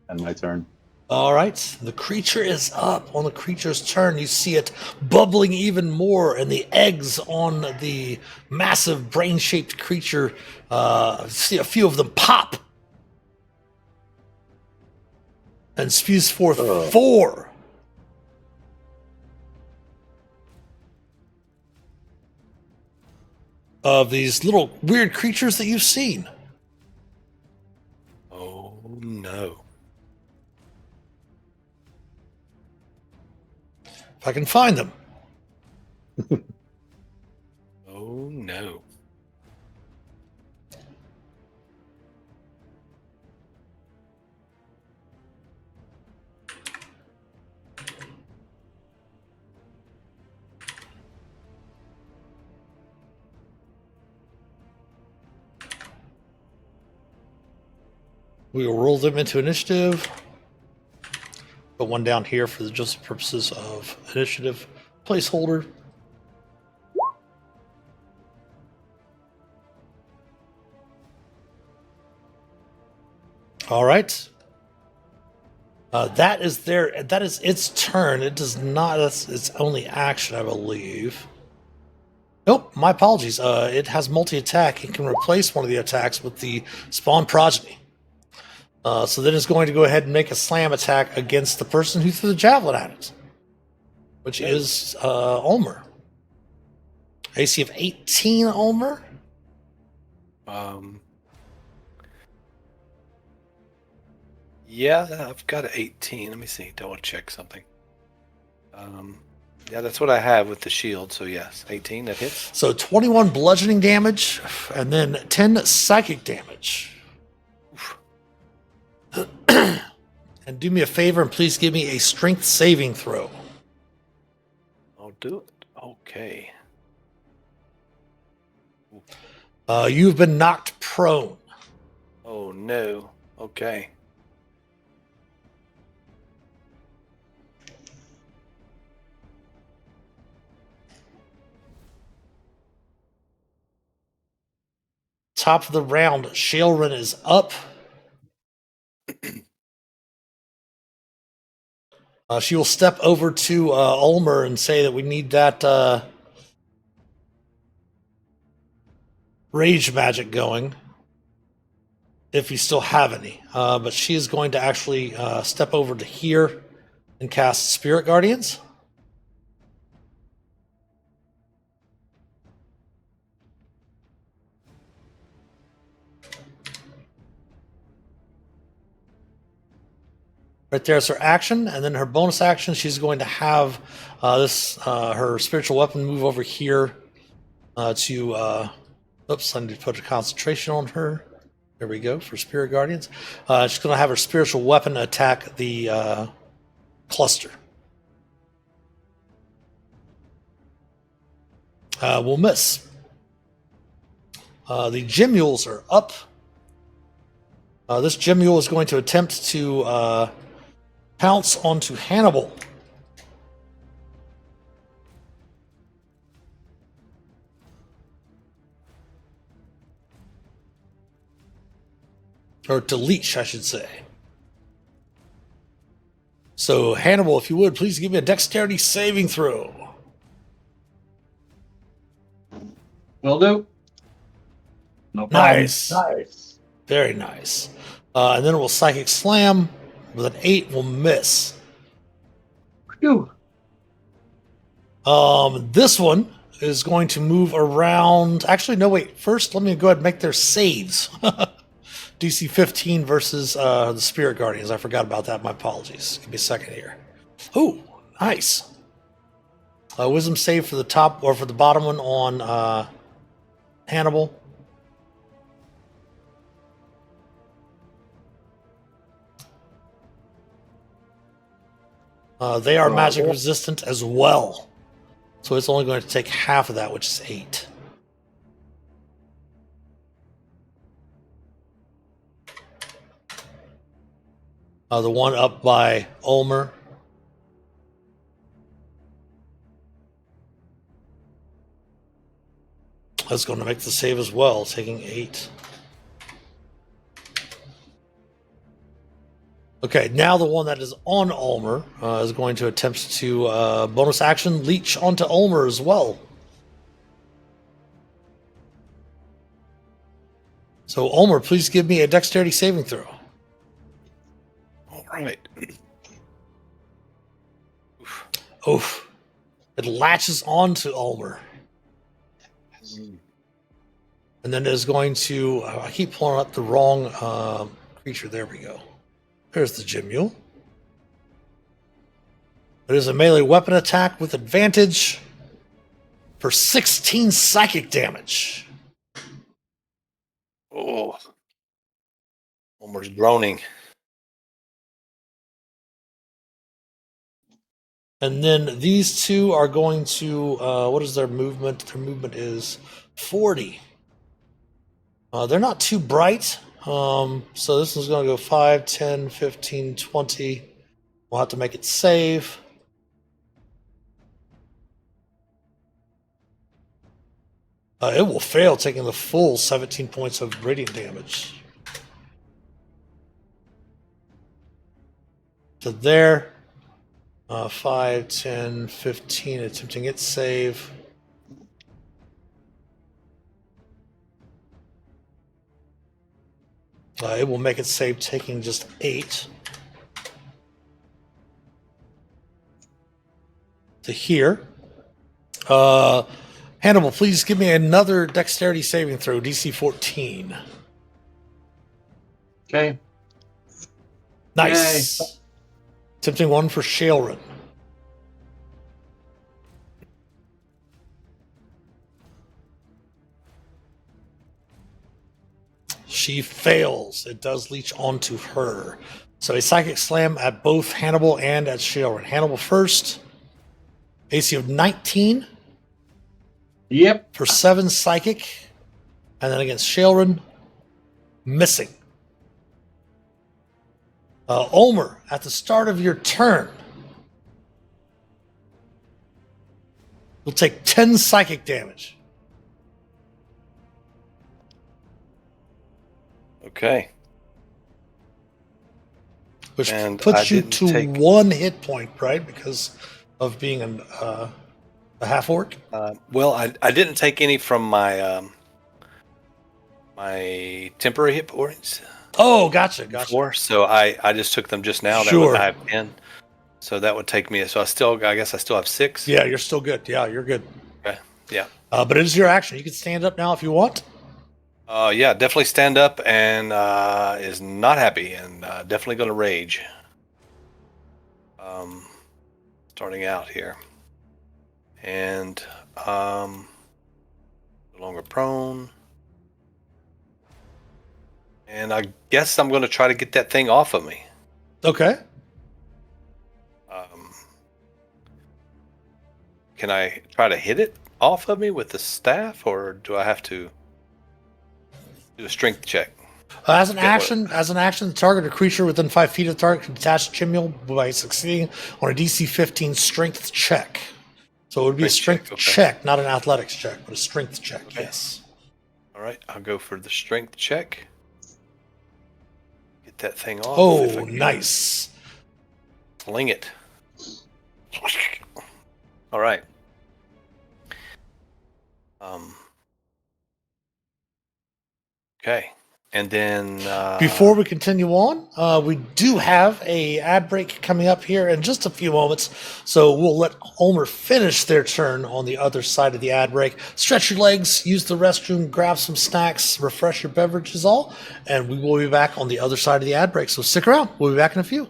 and my turn. All right. The creature is up. On the creature's turn, you see it bubbling even more, and the eggs on the massive brain-shaped creature, see a few of them pop and spews forth 4. Of these little weird creatures that you've seen. Oh no. If I can find them. Oh no. We will roll them into initiative. Put one down here for just the purposes of initiative placeholder. All right. That is its turn. It does not. That's its only action, I believe. Nope. My apologies. It has multi-attack and can replace one of the attacks with the spawn progeny. So then it's going to go ahead and make a slam attack against the person who threw the javelin at it, which is Ulmor. AC of 18, Ulmor. Yeah, I've got an 18. Let me see. Double check something. Yeah, that's what I have with the shield. So yes, 18. That hits. So 21 bludgeoning damage, and then 10 psychic damage. And do me a favor and please give me a strength saving throw. I'll do it. Okay. You've been knocked prone. Oh no. Okay. Top of the round, Shaelrin is up. She will step over to Ulmor and say that we need that rage magic going, if you still have any. But she is going to actually step over to here and cast Spirit Guardians. Right there's her action, and then her bonus action, she's going to have her spiritual weapon move over here to. Oops, I need to put a concentration on her. There we go for Spirit Guardians. She's going to have her spiritual weapon attack the cluster. We'll miss. The gym mules are up. This gym mule is going to attempt to pounce onto Hannibal. Or to leash, I should say. So, Hannibal, if you would, please give me a dexterity saving throw. Will do. No problem. Nice. Very nice. And then we'll Psychic Slam. With an 8, we'll miss. Phew. This one is going to move around. Actually, no, wait. First, let me go ahead and make their saves. DC 15 versus the Spirit Guardians. I forgot about that. My apologies. Give me a second here. Oh, nice. Wisdom save for the top or for the bottom one on Hannibal. They are Oh, magic yeah. resistant as well. So it's only going to take half of that, which is 8. The one up by Ulmor. That's going to make the save as well, taking 8. Okay, now the one that is on Ulmor is going to attempt to bonus action leech onto Ulmor as well. So Ulmor, please give me a dexterity saving throw. All right. Oof. It latches onto Ulmor. And then is going to... I keep pulling up the wrong creature. There we go. There's the Gym Mule. It is a melee weapon attack with advantage for 16 psychic damage. Oh. Ulmor's groaning. And then these two are going to... what is their movement? Their movement is 40. They're not too bright. So this is going to go 5, 10, 15, 20. We'll have to make it save. It will fail, taking the full 17 points of radiant damage. So there. 5, 10, 15, attempting its save. It will make its save, taking just 8. To here. Hannibal, please give me another dexterity saving throw, DC 14. Okay. Nice. Yay. Attempting one for Shaelrin. She fails. It does leech onto her. So a psychic slam at both Hannibal and at Shaelrin. Hannibal first. AC of 19. Yep. For 7 psychic. And then against Shaelrin, missing. Ulmor, at the start of your turn, you'll take 10 psychic damage. Okay. Which And puts I you didn't to take- 1 hit point, right? Because of being a half orc. Well, I didn't take any from my my temporary hit points Oh, gotcha. before, so I just took them just now. Sure. I have 10, so that would take me. So I guess I still have 6. Yeah, you're still good. Yeah, you're good. Okay. Yeah. But it is your action. You can stand up now if you want. Yeah, definitely stand up and is not happy and definitely going to rage. Starting out here. And no longer prone. And I guess I'm going to try to get that thing off of me. Okay. Can I try to hit it off of me with the staff, or do I have to do a strength check? As an action, the target or creature within 5 feet of the target can detach the Gym Mule by succeeding on a DC 15 strength check. So it would be a strength check, not an athletics check, but a strength check. Okay. Yes. All right, I'll go for the strength check. Get that thing off. Oh, nice. Fling it. All right. Okay. And then before we continue on, we do have a ad break coming up here in just a few moments, so we'll let Ulmor finish their turn on the other side of the ad break. Stretch your legs, use the restroom, grab some snacks, refresh your beverages, all, and we will be back on the other side of the ad break. So stick around. We'll be back in a few.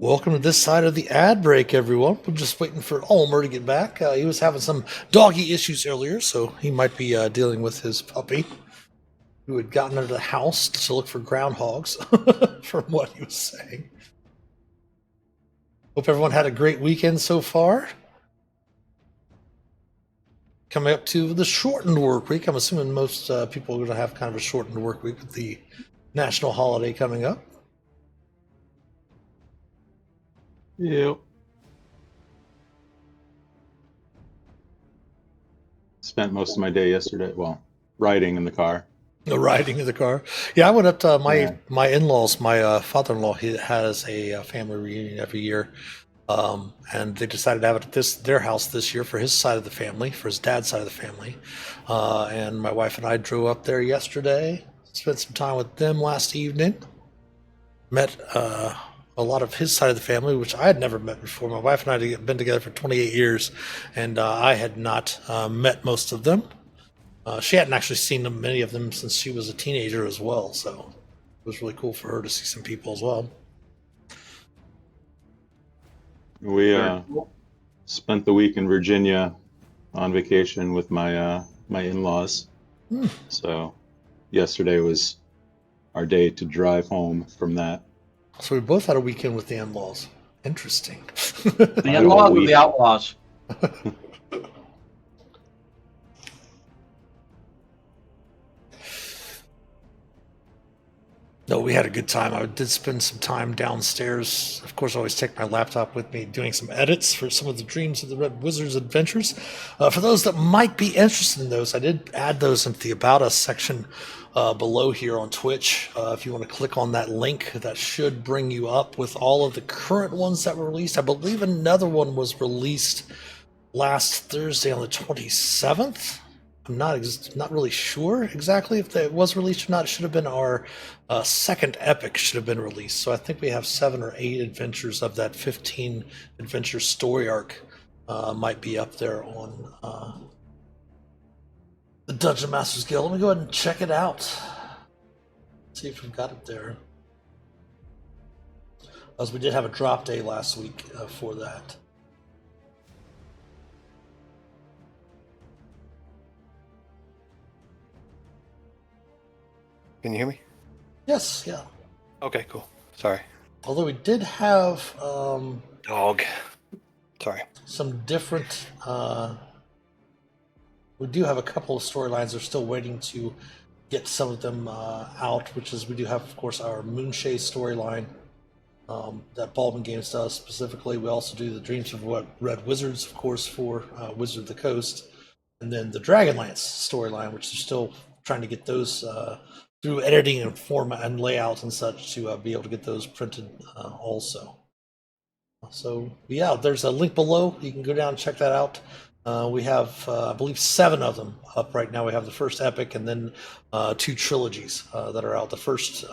Welcome to this side of the ad break, everyone. We're just waiting for Ulmor to get back. He was having some doggy issues earlier, so he might be dealing with his puppy, who had gotten into the house to look for groundhogs, from what he was saying. Hope everyone had a great weekend so far. Coming up to the shortened work week. I'm assuming most people are going to have kind of a shortened work week with the national holiday coming up. Yep. Spent most of my day yesterday, riding in the car. The riding in the car. Yeah, I went up to my in-laws. My father-in-law, he has a family reunion every year. And they decided to have it at their house this year for his side of the family, for his dad's side of the family. And my wife and I drove up there yesterday, spent some time with them last evening, met a lot of his side of the family, which I had never met before. My wife and I had been together for 28 years, and I had not met most of them. She hadn't actually seen many of them since she was a teenager as well, so it was really cool for her to see some people as well. We spent the week in Virginia on vacation with my in-laws. So yesterday was our day to drive home from that. So we both had a weekend with the in-laws. Interesting. The in-laws or the outlaws? No, we had a good time. I did spend some time downstairs. Of course, I always take my laptop with me doing some edits for some of the Dreams of the Red Wizard's adventures. For those that might be interested in those, I did add those into the About Us section below here on Twitch. If you want to click on that link, that should bring you up with all of the current ones that were released. I believe another one was released last Thursday on the 27th. I'm not really sure exactly if it was released or not. It should have been our second epic should have been released. So I think we have 7 or 8 adventures of that 15 adventure story arc might be up there on the Dungeon Masters Guild. Let me go ahead and check it out. See if we've got it there. As we did have a drop day last week for that. Can you hear me? Yes, yeah. Okay, cool. Sorry. Although we did have Dog. Sorry. some different we do have a couple of storylines. They're still waiting to get some of them out, which is we do have, of course, our Shae storyline that Baldwin Games does specifically. We also do the Dreams of Red Wizards, of course, for Wizard of the Coast, and then the Dragonlance storyline, which they're still trying to get those through editing and format and layout and such to be able to get those printed also. So yeah, there's a link below. You can go down and check that out. We have, I believe, 7 of them up right now. We have the first epic and then 2 trilogies that are out. The first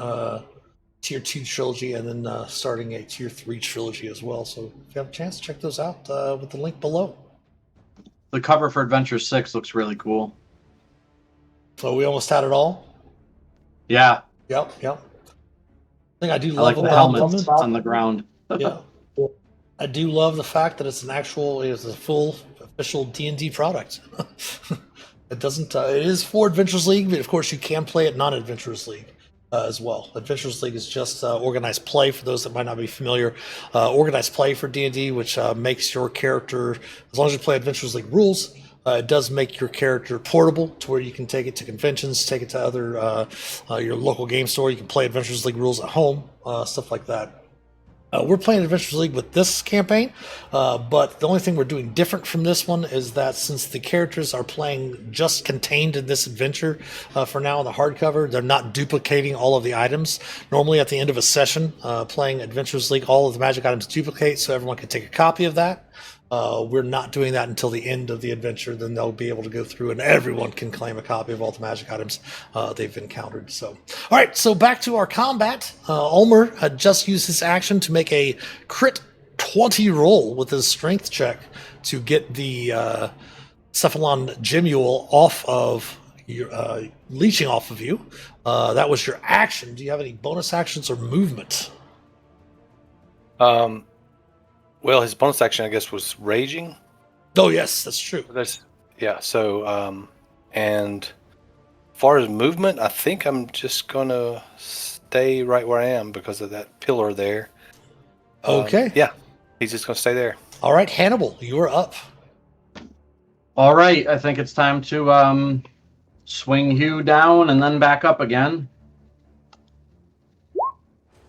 tier 2 trilogy and then starting a tier 3 trilogy as well. So if you have a chance, check those out with the link below. The cover for Adventure 6 looks really cool. So we almost had it all. Yeah. Yep. I think I do I like love the helmets on the ground. Yeah. I do love the fact that it's a full official D&D product. It doesn't. It is for Adventurers League, but of course you can play it non-Adventurers League as well. Adventurers League is just organized play for those that might not be familiar. Organized play for D&D, which makes your character, as long as you play Adventurers League rules, it does make your character portable to where you can take it to conventions, take it to other your local game store. You can play Adventurers League rules at home, stuff like that. We're playing Adventurers League with this campaign, but the only thing we're doing different from this one is that since the characters are playing just contained in this adventure for now in the hardcover, they're not duplicating all of the items. Normally at the end of a session playing Adventurers League, all of the magic items duplicate so everyone can take a copy of that. We're not doing that until the end of the adventure. Then they'll be able to go through and everyone can claim a copy of all the magic items they've encountered. So, all right, so back to our combat. Ulmor had just used his action to make a crit 20 roll with his strength check to get the Cephalon Gemule off of your leeching off of you. That was your action. Do you have any bonus actions or movement? Well, his bonus action, I guess, was raging. Oh, yes, that's true. Yeah. So, and as far as movement, I think I'm just gonna stay right where I am because of that pillar there. Okay. Yeah, he's just gonna stay there. All right, Hannibal, you are up. All right, I think it's time to swing Hugh down and then back up again.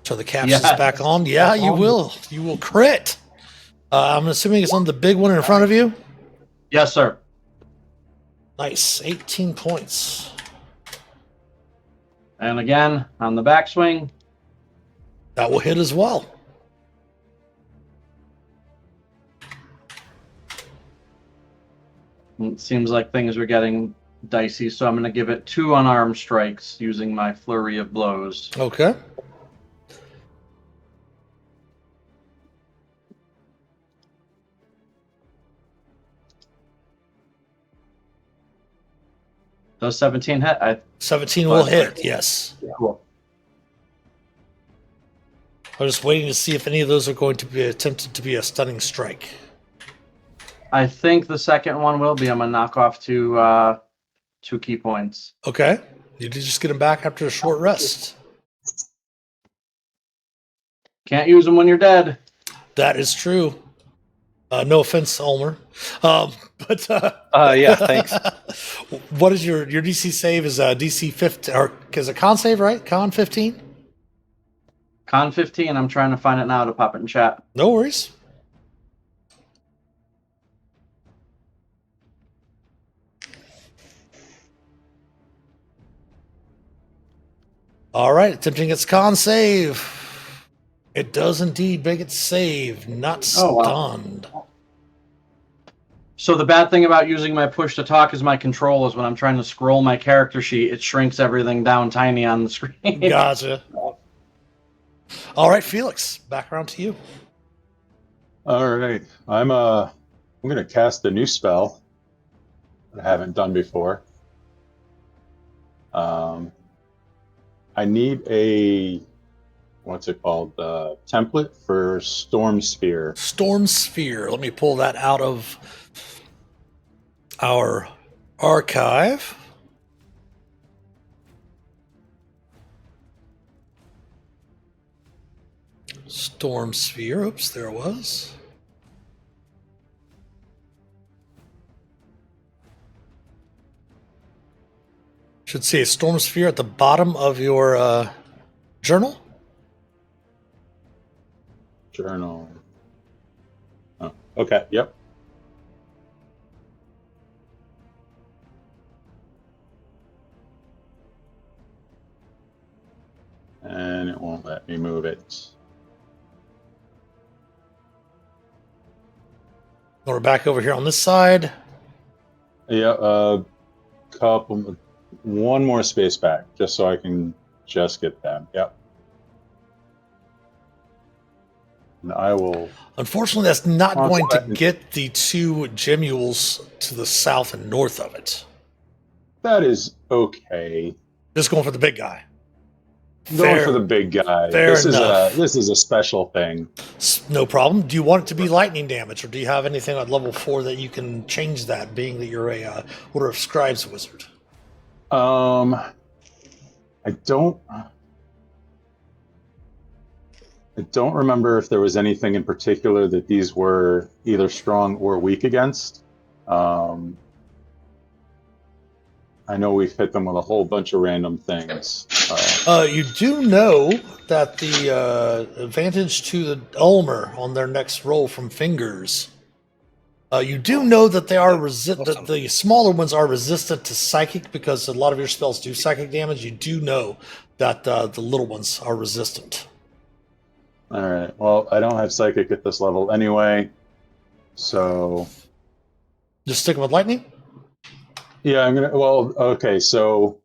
So the caption's Yes. back on. Yeah, you will. You will crit. I'm assuming it's on the big one in front of you. Yes, sir. Nice. 18 points. And again, on the backswing. That will hit as well. It seems like things are getting dicey, so I'm going to give it 2 unarmed strikes using my flurry of blows. Okay. Does 17 hit? 17 will hit, yes. Cool. I'm just waiting to see if any of those are going to be attempted to be a stunning strike. I think the second one will be. I'm going to knock off 2 key points. Okay. You did just get him back after a short rest. Can't use them when you're dead. That is true. No offense, Ulmor. But Yeah, thanks. what is your DC save? Is DC 15 or is it con save, right? Con 15? Con 15. I'm trying to find it now to pop it in chat. No worries. All right, attempting its con save. It does indeed make it save, not stunned. Wow. So the bad thing about using my push to talk as my control is when I'm trying to scroll my character sheet, it shrinks everything down tiny on the screen. Gotcha. All right, Phelix, back around to you. All right. I'm going to cast a new spell that I haven't done before. I need a, what's it called? Template for Storm Sphere. Storm Sphere. Let me pull that out of our archive. Storm Sphere. Oops, there it was. Should see a Storm Sphere at the bottom of your journal. Journal. Oh, okay. Yep. And it won't let me move it. We're back over here on this side. Yeah, one more space back, just so I can just get them. Yep. And I will. Unfortunately, that's not going to that. get the 2 gemules to the south and north of it. That is okay. Just going for the big guy. Going for the big guy. This is a special thing. No problem. Do you want it to be lightning damage, or do you have anything at level 4 that you can change that, being that you're a Order of Scribes wizard? I don't remember if there was anything in particular that these were either strong or weak against. I know we've hit them with a whole bunch of random things. You do know that the advantage to the Ulmor on their next roll from fingers. You do know that they are that the smaller ones are resistant to psychic because a lot of your spells do psychic damage. You do know that the little ones are resistant. All right. Well, I don't have psychic at this level anyway, so Just sticking with lightning. yeah, I'm gonna. Well, okay. So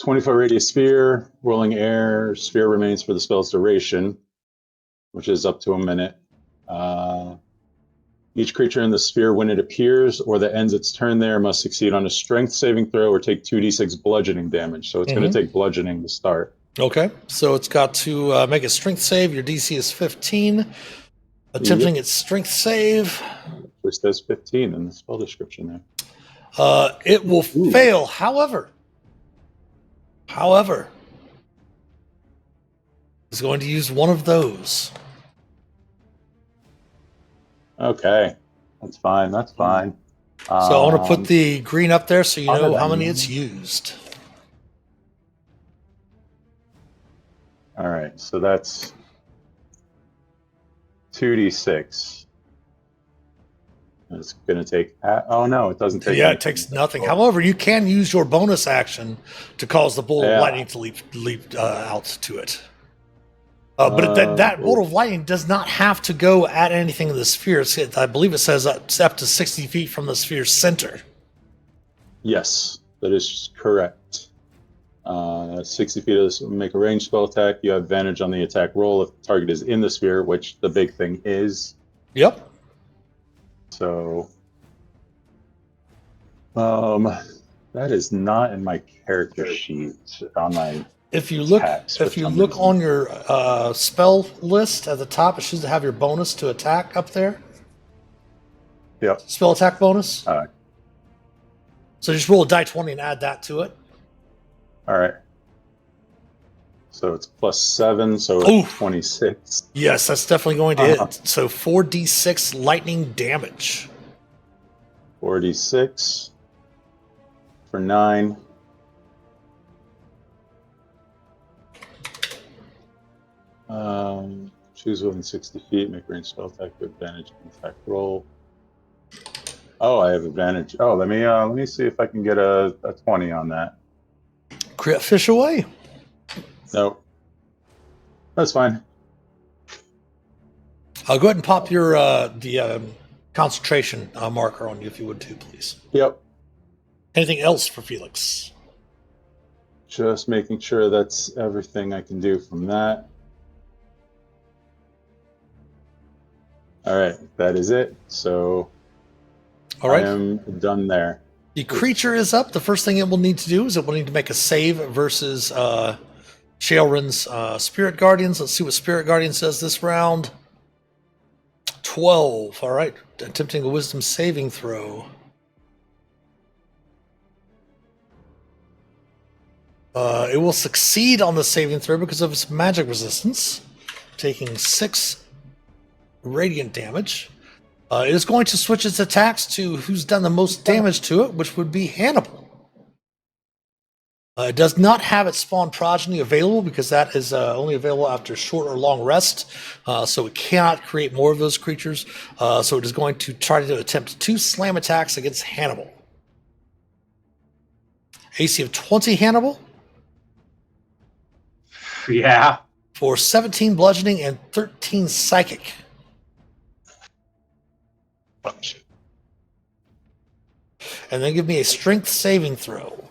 20-foot radius sphere, whirling air. Sphere remains for the spell's duration, which is up to a minute. Each creature in the sphere, when it appears or that ends its turn there, must succeed on a strength saving throw or take 2d6 bludgeoning damage. So it's going to take bludgeoning to start. Okay, so it's got to make a strength save. Your DC is 15. Attempting its strength save. Which says 15 in the spell description there. It will fail. However, it's going to use one of those. Okay, that's fine. That's fine. So I want to put the green up there so you know how many it's used. All right, so that's 2d6. It's going to take... Oh, no, it doesn't take... Yeah, it takes nothing. However, you can use your bonus action to cause the bolt of lightning to leap out to it. But that bolt of lightning does not have to go at anything in the sphere. I believe it says it's up to 60 feet from the sphere's center. Yes, that is correct. 60 feet of this, make a ranged spell attack. You have advantage on the attack roll if the target is in the sphere, which the big thing is. Yep. So, that is not in my character sheet on my. If you look, attacks on your spell list at the top, it should have your bonus to attack up there. Yep. Spell attack bonus. All right. So just roll a die 20 and add that to it. All right. So it's +7, so it's 26. Yes, that's definitely going to hit. So 4d6 lightning damage. 4d6 for 9. Choose within 60 feet, make range spell attack with advantage on attack roll. Oh, I have advantage. Oh, let me see if I can get a 20 on that. Crit fish away. Nope. That's fine. I'll go ahead and pop your the concentration marker on you if you would too, please. Yep. Anything else for Phelix? Just making sure that's everything I can do from that. All right, that is it. So all right. I am done there. The creature is up. The first thing it will need to do is it will need to make a save versus Shaelren's Spirit Guardians. Let's see what Spirit Guardian says this round. 12. All right. Attempting a wisdom saving throw. It will succeed on the saving throw because of its magic resistance, taking 6 radiant damage. It is going to switch its attacks to who's done the most damage to it, which would be Hannibal. It does not have its spawn progeny available because that is only available after short or long rest, so it cannot create more of those creatures. So it is going to try to attempt 2 slam attacks against Hannibal. AC of 20 Hannibal. Yeah. For 17 bludgeoning and 13 psychic. And then give me a strength saving throw.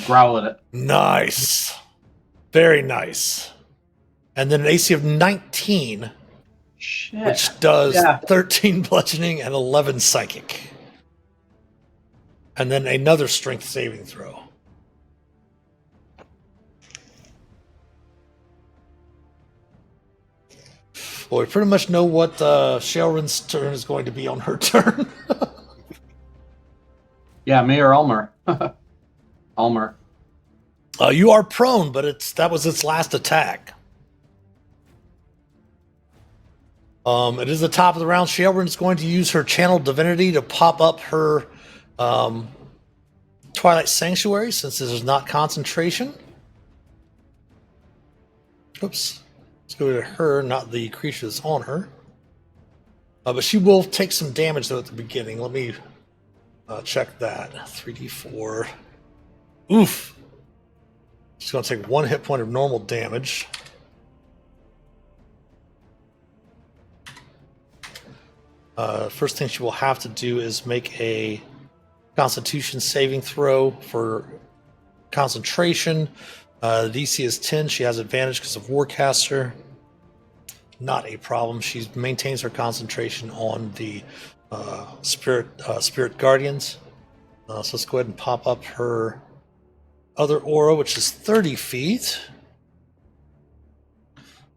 Growl at it. Nice. Very nice. And then an AC of 19, Shit. which does 13 bludgeoning and 11 psychic. And then another strength saving throw. Well, we pretty much know what Shaelren's turn is going to be on her turn. Yeah, me or Ulmor. Ulmor. You are prone, but that was its last attack. It is the top of the round. Shaelren is going to use her channel divinity to pop up her Twilight Sanctuary, since this is not concentration. Oops. Let's go to her, not the creature that's on her. But she will take some damage, though, at the beginning. Let me check that. 3d4. Oof. She's going to take 1 hit point of normal damage. First thing she will have to do is make a Constitution saving throw for concentration. The DC is 10. She has advantage because of Warcaster. not a problem. She maintains her concentration on the spirit guardians. So let's go ahead and pop up her other aura, which is 30 feet.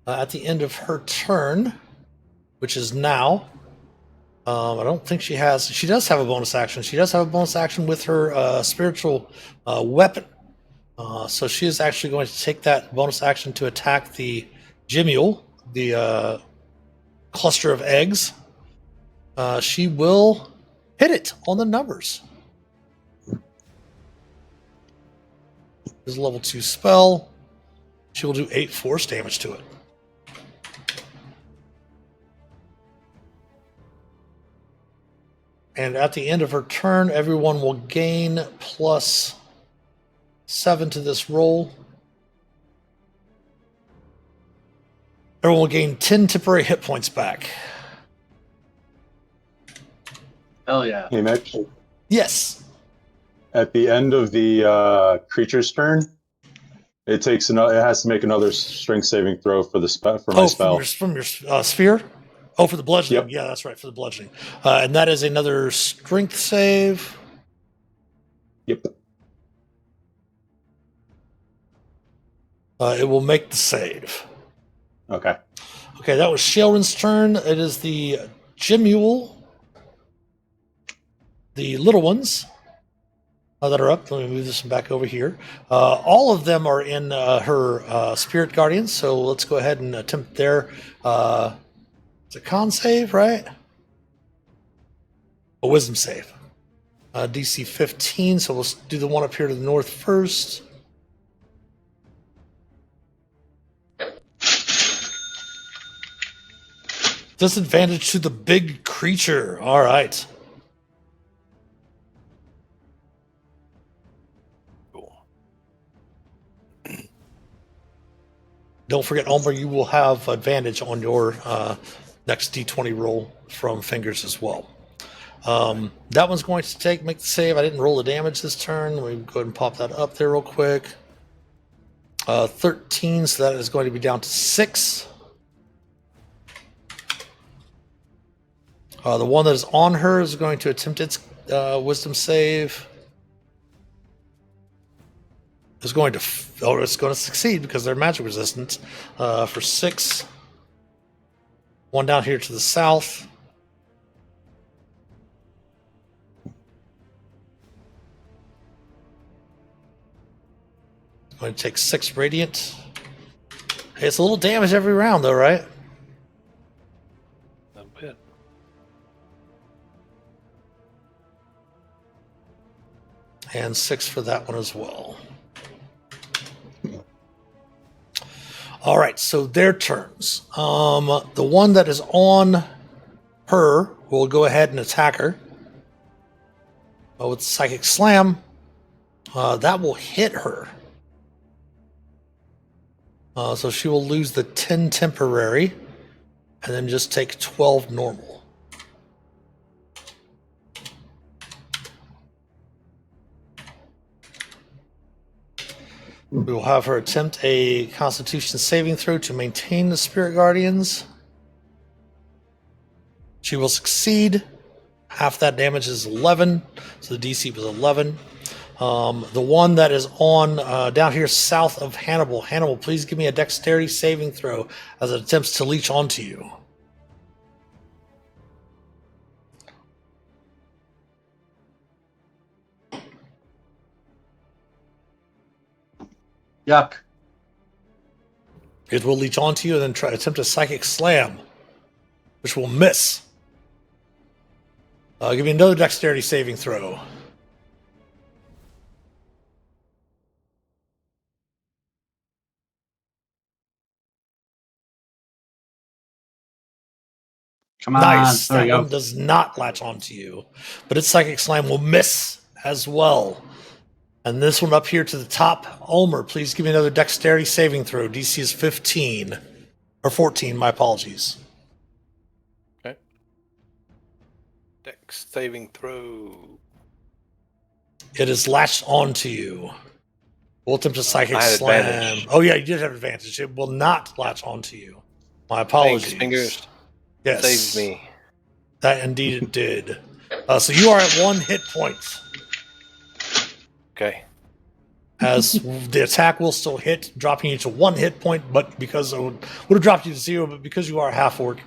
At the end of her turn, which is now, I don't think she has. She does have a bonus action. She does have a bonus action with her spiritual weapon. So she is actually going to take that bonus action to attack the Jimule, the cluster of eggs. She will hit it on the numbers. This is a level 2 spell. She will do 8 force damage to it. And at the end of her turn, everyone will gain +7 to this roll. Everyone will gain 10 temporary hit points back. Hell yeah. Hey, Mitch. Yes. At the end of the creature's turn, it has to make another strength saving throw for the spell From your sphere. Oh, for the bludgeoning. Yep. Yeah, that's right, for the bludgeoning. And that is another strength save. Yep. It will make the save. Okay. Okay, that was Sheldon's turn. It is the Jimule, the little ones that are up. Let me move this one back over here. All of them are in her Spirit Guardians, so let's go ahead and attempt their... it's a con save, right? A wisdom save. DC 15, so we'll do the one up here to the north first. Disadvantage to the big creature. All right. Cool. Don't forget, Ulmor, you will have advantage on your next D20 roll from fingers as well. That one's going to make the save. I didn't roll the damage this turn. Let me go ahead and pop that up there real quick. 13, so that is going to be down to 6. The one that is on her is going to attempt its wisdom save. It's going to succeed because they're magic resistant for 6. One down here to the south. Going to take 6 radiant. Hey, it's a little damage every round, though, right? A bit. And 6 for that one as well. All right, so their turns. The one that is on her will go ahead and attack her. With Psychic Slam, that will hit her. So she will lose the 10 temporary and then just take 12 normal. We will have her attempt a Constitution saving throw to maintain the Spirit Guardians. She will succeed. Half that damage is 11, so the DC was 11. The one that is on down here south of Hannibal. Hannibal, please give me a Dexterity saving throw as it attempts to leech onto you. Yuck. It will leech onto you and then attempt a Psychic Slam, which will miss. Give me another Dexterity saving throw. Come on. Nice. There That we go. one does not latch onto you, but its Psychic Slam will miss as well. And this one up here to the top, Ulmor, please give me another Dexterity saving throw. DC is 15. Or 14, my apologies. Okay. Dex saving throw. It is latched onto you. We'll attempt a Psychic I had Slam. advantage. Oh, yeah, you did have advantage. It will not latch onto you. My apologies. Thanks, fingers. Yes. Saves me. That indeed it did. So you are at 1 hit point. Okay. As the attack will still hit, dropping you to 1 hit point, but because it would have dropped you to 0, but because you are a half orc,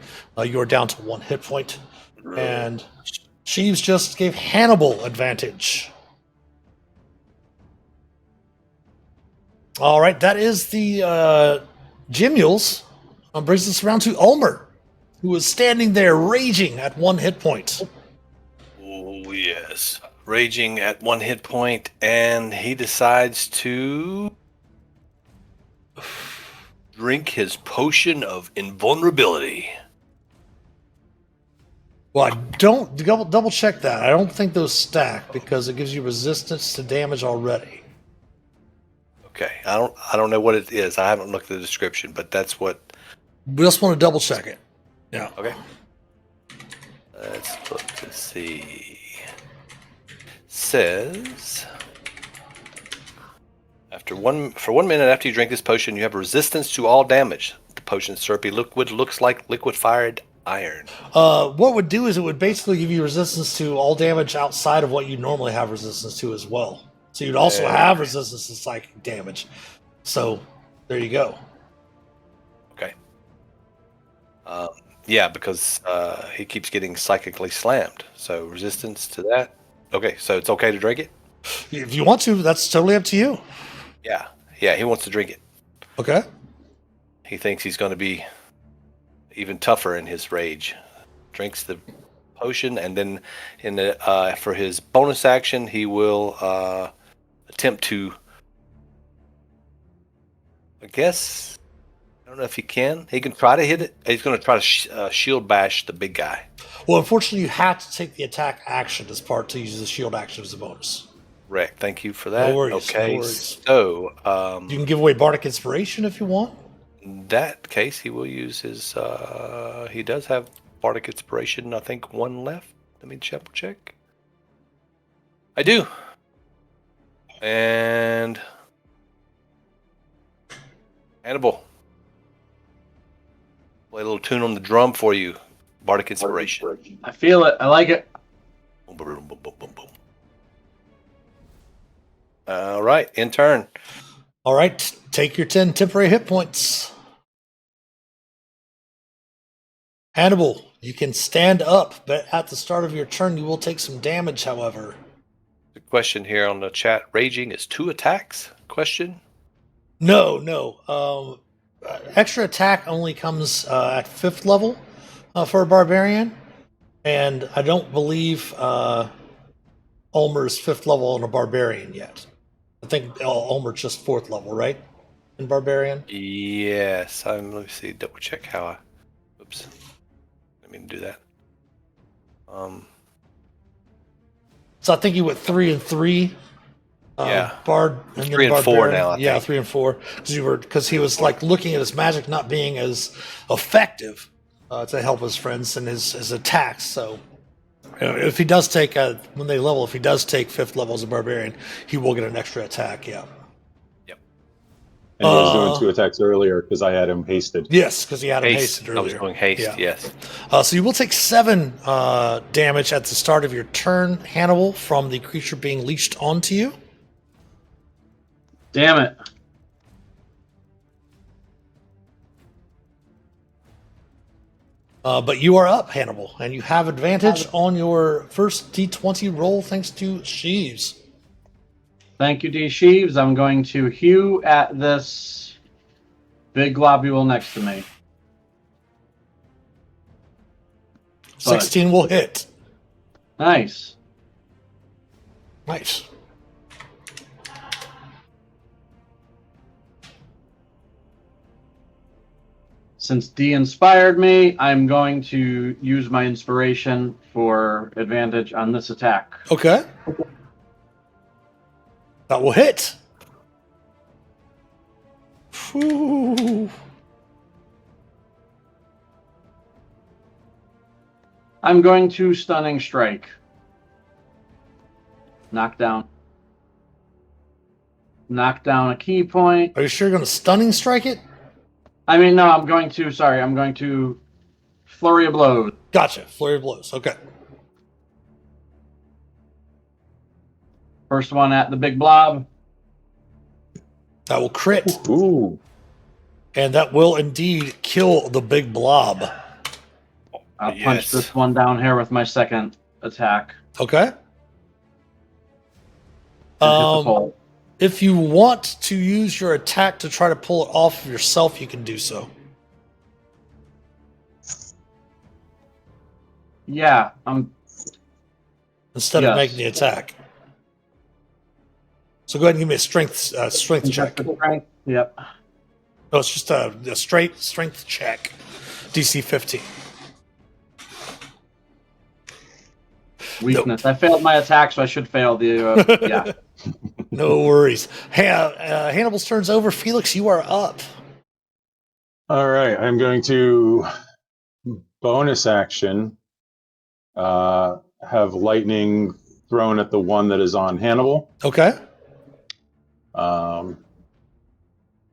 you are down to 1 hit point. And Sheaves just gave Hannibal advantage. All right, that is the gym mules. Brings us around to Ulmor, who is standing there raging at 1 hit point. Oh, yes. Raging at 1 hit point, and he decides to drink his potion of invulnerability. Well, I don't double check that. I don't think those stack because it gives you resistance to damage already. Okay, I don't know what it is. I haven't looked at the description, but that's what. We just want to double check it. Yeah. Okay. Let's look to see. Says for 1 minute after you drink this potion, you have resistance to all damage. The potion's syrupy liquid looks like liquefied iron. What would do is it would basically give you resistance to all damage outside of what you normally have resistance to as well. So you'd also have resistance to psychic damage. So there you go. Okay. Yeah, because he keeps getting psychically slammed. So resistance to that. Okay, so it's okay to drink it? If you want to, that's totally up to you. Yeah, he wants to drink it. Okay. He thinks he's going to be even tougher in his rage. Drinks the potion, and then for his bonus action, he will attempt to. I guess I don't know if he can. He can try to hit it. He's going to try to shield bash the big guy. Well, unfortunately, you have to take the attack action as part to use the shield action as a bonus. Correct. Thank you for that. No worries. Okay. No worries. So you can give away bardic inspiration if you want. In that case, he will use his. He does have bardic inspiration. I think 1 left. Let me check. I do. And Hannibal, play a little tune on the drum for you. Bardic inspiration. I feel it. I like it. Boom, boom, boom, boom, boom, boom. All right, in turn. All right, take your 10 temporary hit points. Hannibal, you can stand up, but at the start of your turn, you will take some damage, however. The question here on the chat, raging is 2 attacks? Question? No. Extra attack only comes at 5th level for a barbarian, and I don't believe Ulmer's 5th level on a barbarian yet. I think Ulmer's just 4th level, right? In barbarian? Yes. Let me see, double check how I. Oops. I didn't mean to do that. So I think you went 3 and 3. Yeah. Bard and 3 and 4 now, I Yeah, think. 3 and 4. Because he was like looking at his magic not being as effective to help his friends and his attacks. So if he does take when they level, if he does take 5th level as a barbarian, he will get an extra attack. Yeah. Yep. And he was doing 2 attacks earlier because I had him hasted. Yes, because he had him Haste. hasted I earlier. was doing haste, Yeah. yes. So you will take 7 damage at the start of your turn, Hannibal, from the creature being leashed onto you. Damn it. But you are up, Hannibal, and you have advantage on your first D20 roll thanks to Sheaves. Thank you, D. Sheaves. I'm going to hew at this big globule next to me. 16 will hit. Nice. Nice. Since D inspired me, I'm going to use my inspiration for advantage on this attack. Okay. That will hit. Whew. I'm going to stunning strike. Knock down a key point. Are you sure you're going to stunning strike it? I mean, no, I'm going to flurry of blows. Gotcha. Flurry of blows. Okay. First one at the big blob. That will crit. Ooh. And that will indeed kill the big blob. I'll punch Yes. this one down here with my second attack. Okay. And hit the pole. If you want to use your attack to try to pull it off of yourself, you can do so. Yeah, Instead of Yes. making the attack. So go ahead and give me a strength check. Strength. Yep. No, it's just a straight strength check. DC 15. Weakness. I failed my attack, so I should fail the. Yeah. No worries. Hannibal's turn's over. Felix, you are up. All right, I'm going to bonus action. Have lightning thrown at the one that is on Hannibal. Okay.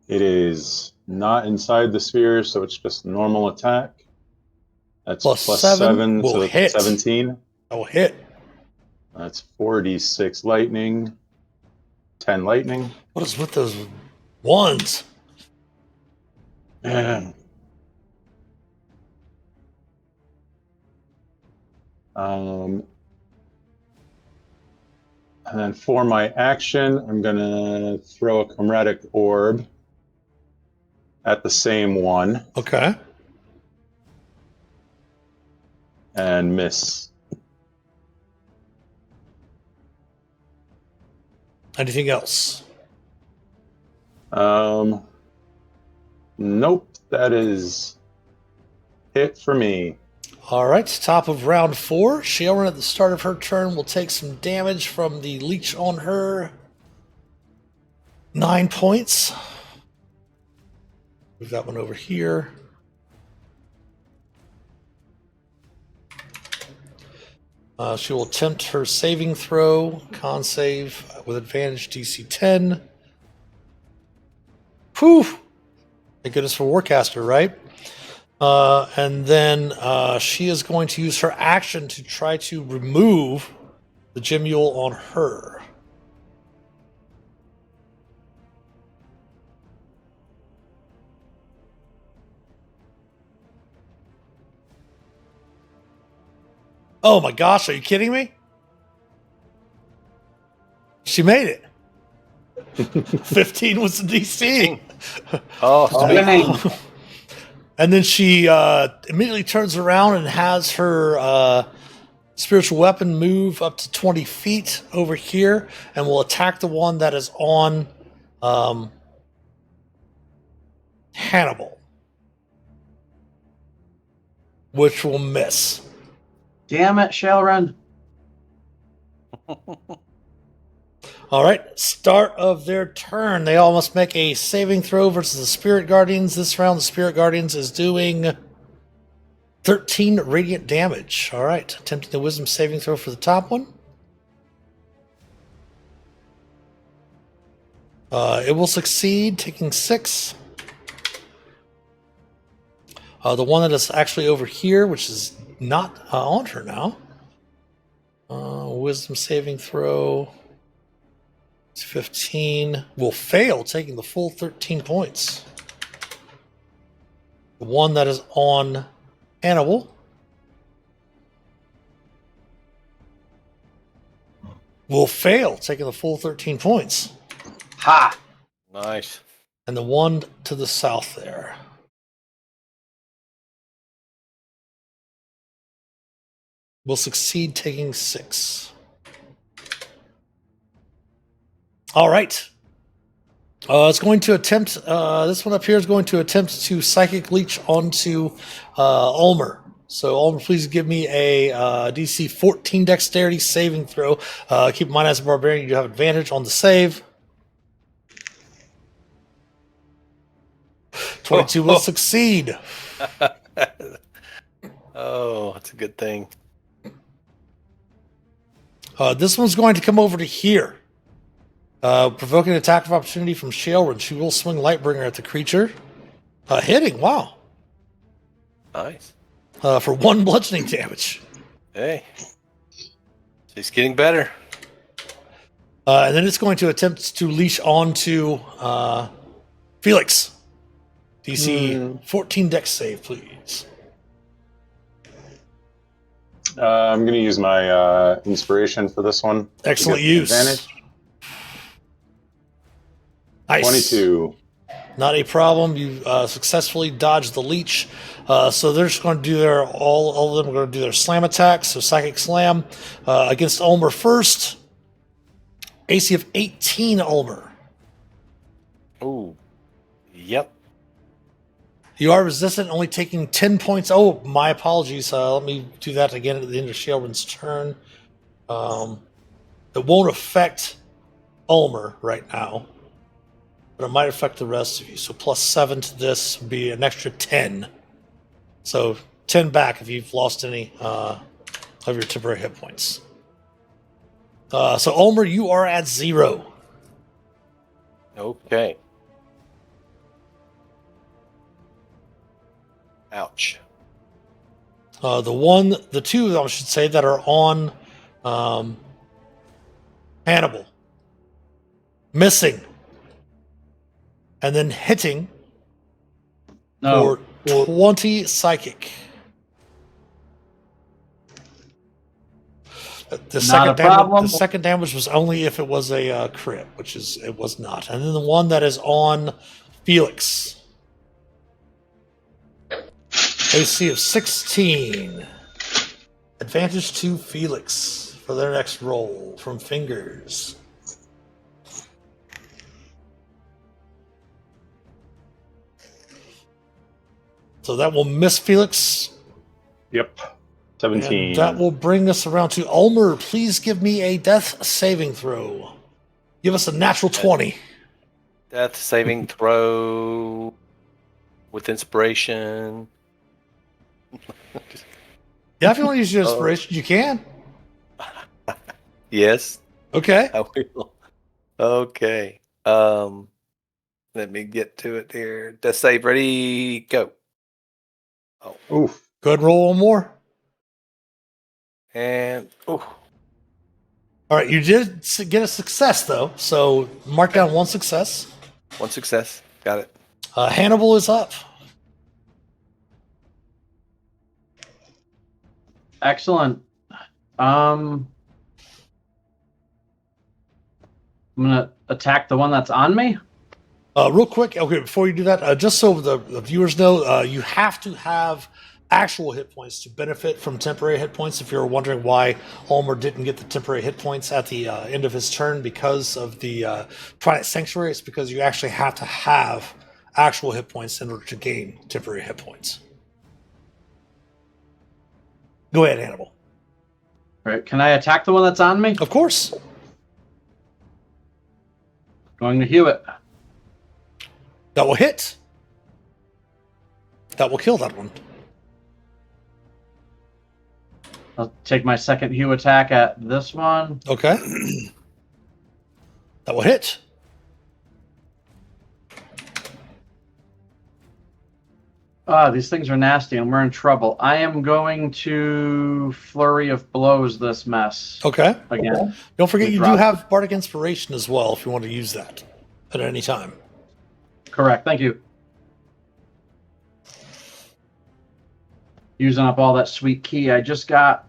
It is not inside the sphere, so it's just normal attack. That's Plus plus seven 7, will so hit. 17. I will hit. That's 4d6 lightning. 10 lightning. What is with those ones? And then for my action, I'm going to throw a chromatic orb at the same one Okay. and miss. Anything else? Nope, that is it for me. All right, top of round 4. Shae at the start of her turn will take some damage from the leech on her. 9 points. Move that one over here. She will attempt her saving throw, con save with advantage, DC 10. Whew! Thank goodness for Warcaster, right? And then she is going to use her action to try to remove the Gemule on her. Oh my gosh, are you kidding me? She made it. 15 was the DC. Oh, Winning. And then she immediately turns around and has her spiritual weapon move up to 20 feet over here and will attack the one that is on Hannibal, which will miss. Damn it, Shalrun. All right, start of their turn. They all must make a saving throw versus the Spirit Guardians. This round, the Spirit Guardians is doing 13 radiant damage. All right, attempting the Wisdom saving throw for the top one. It will succeed, taking 6. The one that is actually over here, which is not on her now. Wisdom saving throw. It's 15. Will fail, taking the full 13 points. The one that is on Hannibal will fail, taking the full 13 points. Ha! nice. And the one to the south there will succeed, taking 6. All right. It's going to attempt, this one up here is going to attempt to Psychic Leech onto Ulmor. So, Ulmor, please give me a DC 14 Dexterity saving throw. Keep in mind, as a barbarian, you have advantage on the save. 22 will succeed. Oh, that's a good thing. This one's going to come over to here. Provoking an attack of opportunity from Shae, and she will swing Lightbringer at the creature. Hitting, wow. Nice. For 1 bludgeoning damage. Hey. She's getting better. And then it's going to attempt to leash onto Phelix. DC 14 dex save, please. I'm going to use my inspiration for this one. Excellent use. Advantage. Nice. 22. Not a problem. You successfully dodged the leech. So they're just going to do all of them are going to do their slam attacks. So psychic slam against Ulmor first. AC of 18, Ulmor. Ooh. Yep. You are resistant, only taking 10 points. Oh, my apologies. Let me do that again at the end of Sheldon's turn. It won't affect Ulmor right now, but it might affect the rest of you. So +7 to this would be an extra 10. So 10 back if you've lost any of your temporary hit points. So Ulmor, you are at 0. Okay. Ouch. The two, I should say, that are on Hannibal. Missing. And then hitting for 20 psychic. The second damage was only if it was a crit, which it was not. And then the one that is on Phelix. AC of 16. Advantage to Phelix for their next roll from fingers. So that will miss Phelix. Yep. 17. And that will bring us around to Ulmor. Please give me a death saving throw. Give us a natural 20. Death saving throw with inspiration. Yeah, if you want to use your inspiration, you can. Yes. Okay. I will. Okay. Let me get to it here. Death save, ready, go. Oh. Oof. Go ahead and roll one more. And all right, you did get a success though, so mark down 1 success. 1 success. Got it. Hannibal is up. Excellent. I'm gonna attack the one that's on me. Real quick, okay, before you do that, just so the viewers know, you have to have actual hit points to benefit from temporary hit points. If you're wondering why Ulmor didn't get the temporary hit points at the end of his turn because of the Twilight Sanctuary, it's because you actually have to have actual hit points in order to gain temporary hit points. Go ahead, Hannibal. All right, can I attack the one that's on me? Of course. Going to hew it. That will hit. That will kill that one. I'll take my second hew attack at this one. Okay. That will hit. These things are nasty and we're in trouble. I am going to flurry of blows this mess. Okay. Again. Don't forget you do have Bardic Inspiration as well if you want to use that at any time. Correct. Thank you. Using up all that sweet key. I just got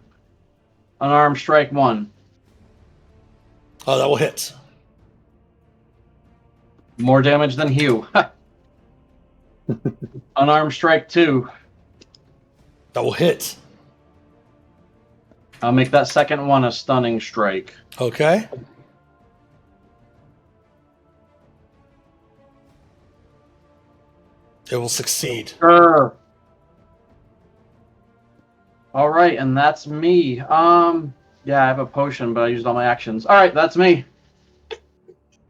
unarmed strike 1. Oh, that will hit. More damage than hew. Unarmed strike 2. That will hit. I'll make that second one a stunning strike. Okay. It will succeed. Sure. All right, and that's me. Yeah, I have a potion, but I used all my actions. All right, that's me.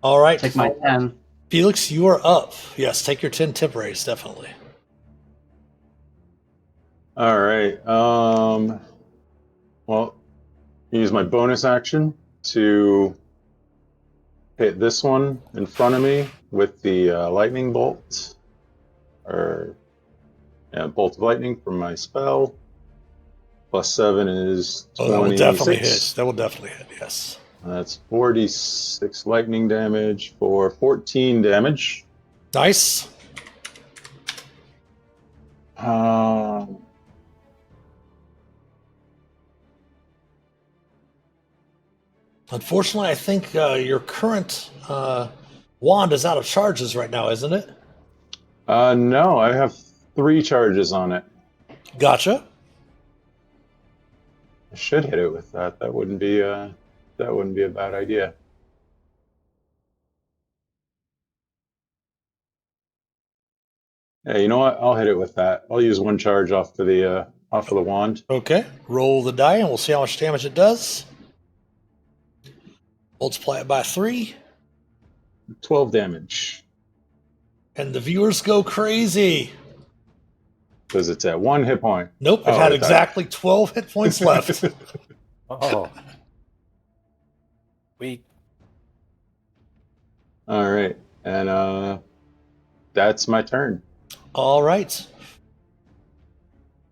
All right. Take my 10. Phelix, you are up. Yes, take your 10 temporaries, definitely. All right. Well, use my bonus action to hit this one in front of me with the lightning bolt. bolt of lightning from my spell. Plus 7 is 26. Oh, that will definitely hit. That will definitely hit, yes. That's 46 lightning damage for 14 damage. Nice. Unfortunately, I think your current wand is out of charges right now, isn't it? No, I have 3 charges on it. Gotcha. I should hit it with that. That wouldn't be a bad idea. Yeah, you know what? I'll hit it with that. I'll use 1 charge off of the wand. Okay. Roll the die, and we'll see how much damage it does. Multiply it by 3. 12 damage. And the viewers go crazy. Because it's at 1 hit point. Nope, it had exactly 12 hit points left. Oh. We. All right. And that's my turn. All right.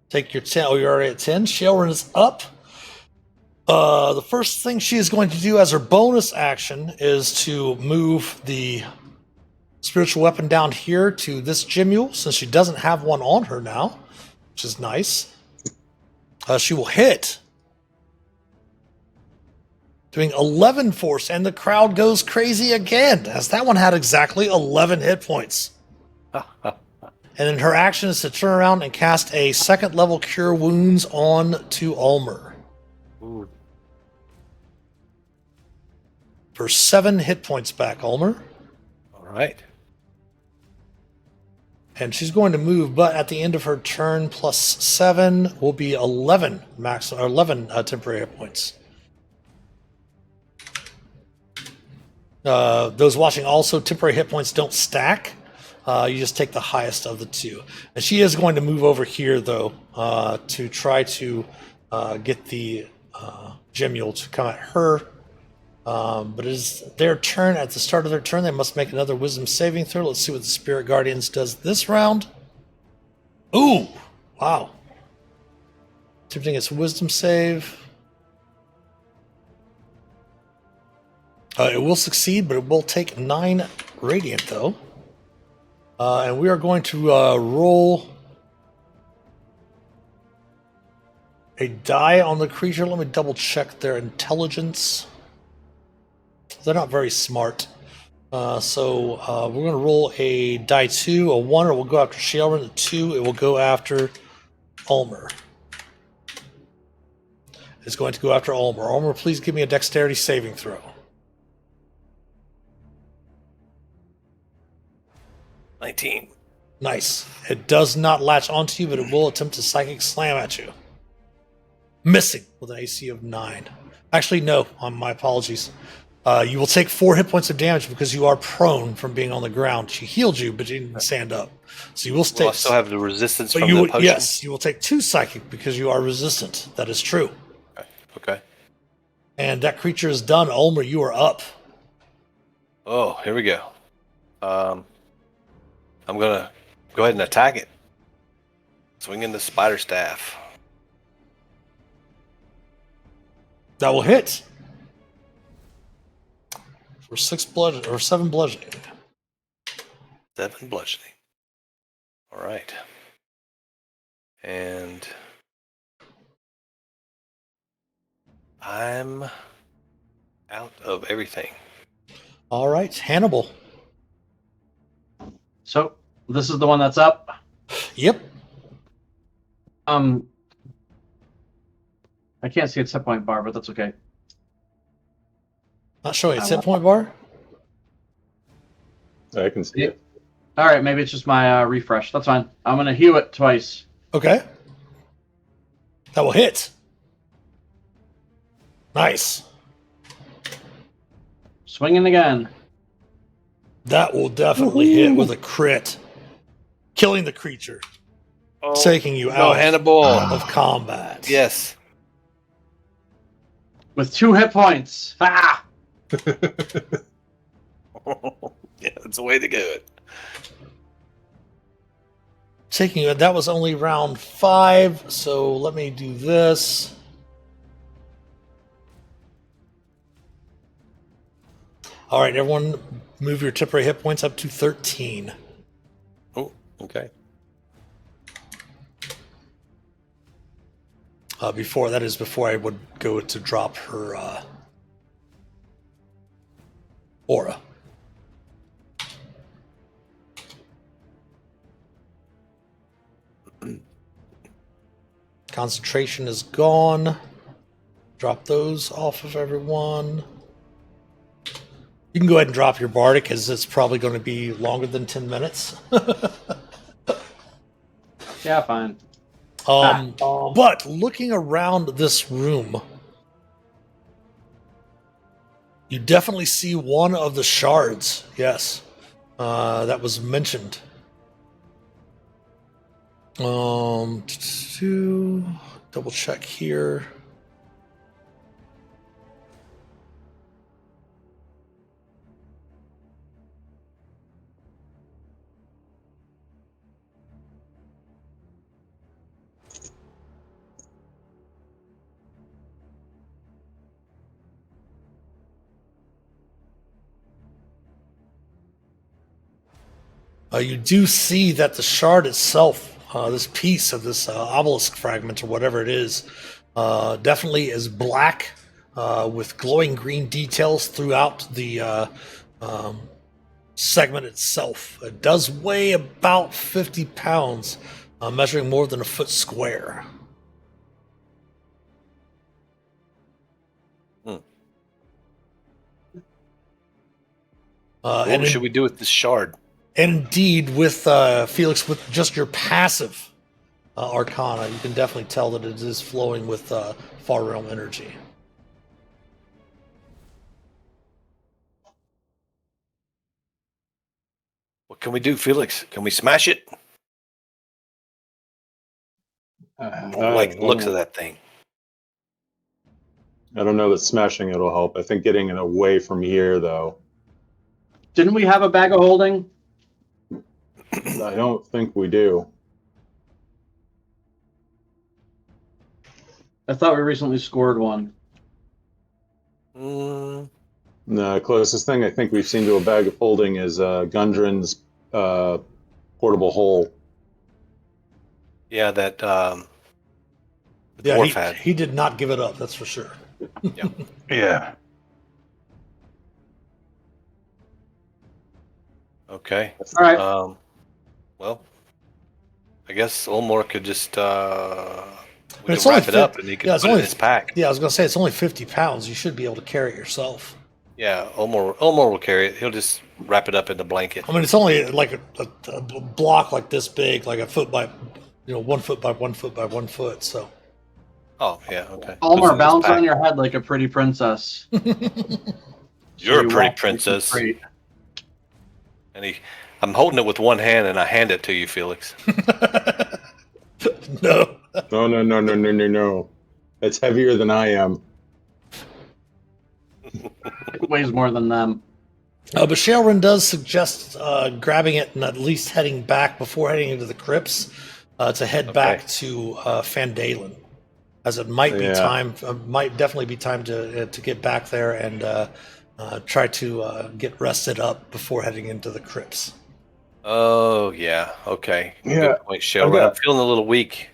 Take your 10. Oh, you're already at 10. Shae is up. The first thing she is going to do as her bonus action is to move the spiritual weapon down here to this Gimule, since she doesn't have one on her now, which is nice. She will hit, doing 11 force, and the crowd goes crazy again, as that one had exactly 11 hit points. And then her action is to turn around and cast a 2nd level Cure Wounds on to Ulmor. Ooh. For 7 hit points back, Ulmor. All right. And she's going to move, but at the end of her turn, plus 7 will be 11 max, or 11 temporary hit points. Those watching also, temporary hit points don't stack. You just take the highest of the 2. And she is going to move over here, though, to try to get the Gimule to come at her. But it is their turn. At the start of their turn, they must make another wisdom saving throw. Let's see what the Spirit Guardians does this round. Ooh! Wow. Attempting its wisdom save. It will succeed, but it will take 9 radiant, though. And we are going to roll a die on the creature. Let me double check their intelligence. They're not very smart. So we're going to roll a die 2. A 1, it will go after Shae. A 2, it will go after Ulmor. It's going to go after Ulmor. Ulmor, please give me a dexterity saving throw. 19. Nice. It does not latch onto you, but it will attempt to psychic slam at you. Missing with an AC of 9. Actually, no. My apologies. You will take 4 hit points of damage because you are prone from being on the ground. She healed you, but you didn't stand up. So you will stay. Well, I still have the resistance but from you the will, potion. yes, you will take 2 psychic because you are resistant. That is true. Okay. And that creature is done. Ulmor, you are up. Oh, here we go. I'm gonna go ahead and attack it. Swinging the spider staff. That will hit. For 7 bludgeoning. 7 bludgeoning. All right. And I'm out of everything. All right, Hannibal. So this is the one that's up. Yep. I can't see its hit point bar, but that's okay. Not showing its hit point bar. I can see it. All right, maybe it's just my refresh. That's fine. I'm gonna heal it twice. Okay. That will hit. Nice. Swinging again. That will definitely hit with a crit. Killing the creature. Taking you out Hannibal. of combat. Yes. With 2 hit points. Ah! Yeah, that's the way to do it. taking that was only round 5, so let me do this. All right, everyone, move your temporary hit points up to 13. Oh, okay. Before I would go to drop her aura. Concentration is gone. Drop those off of everyone. You can go ahead and drop your bardic, as it's probably going to be longer than 10 minutes. Yeah, fine. But looking around this room, you definitely see one of the shards. Yes, that was mentioned. To double check here. You do see that the shard itself, this piece of this obelisk fragment or whatever it is, definitely is black with glowing green details throughout the segment itself. It does weigh about 50 pounds, measuring more than a foot square. What should we do with this shard? And indeed, with Phelix, with just your passive arcana, you can definitely tell that it is flowing with far realm energy. What can we do, Phelix? Can we smash it? I don't like the looks of that thing. I don't know that smashing it'll help. I think getting it away from here, though. Didn't we have a bag of holding? I don't think we do. I thought we recently scored one. The closest thing I think we've seen to a bag of holding is Gundren's portable hole. Yeah, that the dwarf had. He did not give it up, that's for sure. Yeah. Yeah. Okay. All right. Well, I guess Ulmor could just we But it's could only wrap it up and he could put it in his pack. Yeah, I was going to say, it's only 50 pounds. You should be able to carry it yourself. Yeah, Ulmor will carry it. He'll just wrap it up in the blanket. I mean, it's only like a block like this big, like a foot by, 1 foot by 1 foot by 1 foot. So. Oh yeah, okay. Ulmor, bounce on your head like a pretty princess. You're a pretty princess. And I'm holding it with one hand, and I hand it to you, Phelix. No. No. It's heavier than I am. It weighs more than them. But Shaelrin does suggest grabbing it and at least heading back before heading into the crypts to head back to Phandelver, as it might be time. Might definitely be time to get back there and try to get rested up before heading into the crypts. Oh yeah, okay. Yeah. Good point, Shaelrin. I'm feeling a little weak.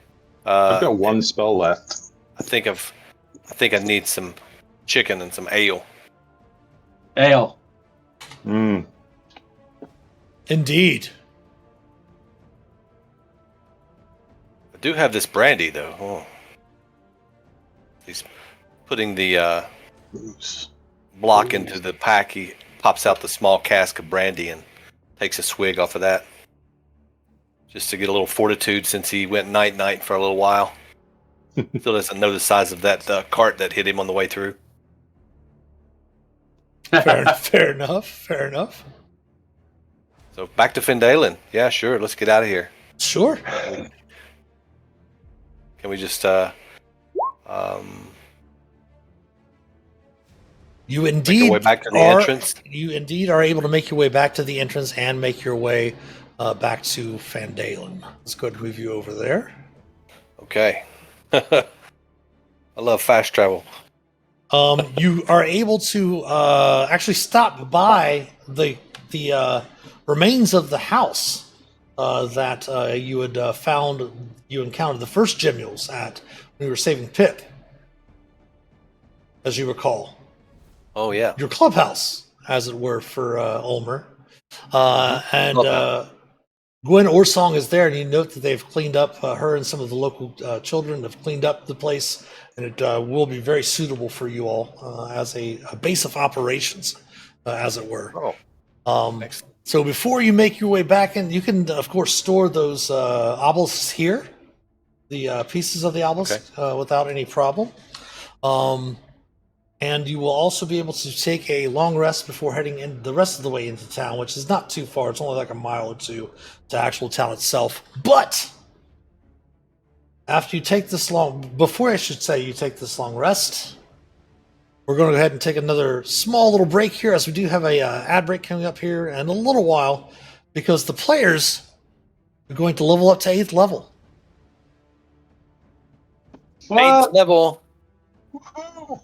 I've got one spell left. I think I need some chicken and some ale. Ale. Indeed. I do have this brandy though. Oh. He's putting the block into the pack. He pops out the small cask of brandy and takes a swig off of that, just to get a little fortitude since he went night for a little while. Still doesn't know the size of that cart that hit him on the way through. Fair enough. So back to Phandelver. Yeah, sure. Let's get out of here. Sure. Can we just You indeed make our way back to the entrance? You indeed are able to make your way back to the entrance and make your way back to Phandelver. Let's go ahead and move you over there. Okay. I love fast travel. You are able to actually stop by the remains of the house that you had you encountered the first Gemules at when you were saving Pip, as you recall. Oh yeah. Your clubhouse, as it were, for Ulmor. And Gwen Orsong is there, and you note that they've cleaned up, her and some of the local children have cleaned up the place, and it will be very suitable for you all as a base of operations, as it were. Oh, excellent. So before you make your way back in, you can, of course, store those obelisks here, the pieces of the obelisk, without any problem. And you will also be able to take a long rest before heading in the rest of the way into town, which is not too far. It's only like a mile or two to actual town itself. But after you take this before I should say you take this long rest, we're going to go ahead and take another small little break here, as we do have a ad break coming up here in a little while, because the players are going to level up to 8th level. Eighth level. Woohoo!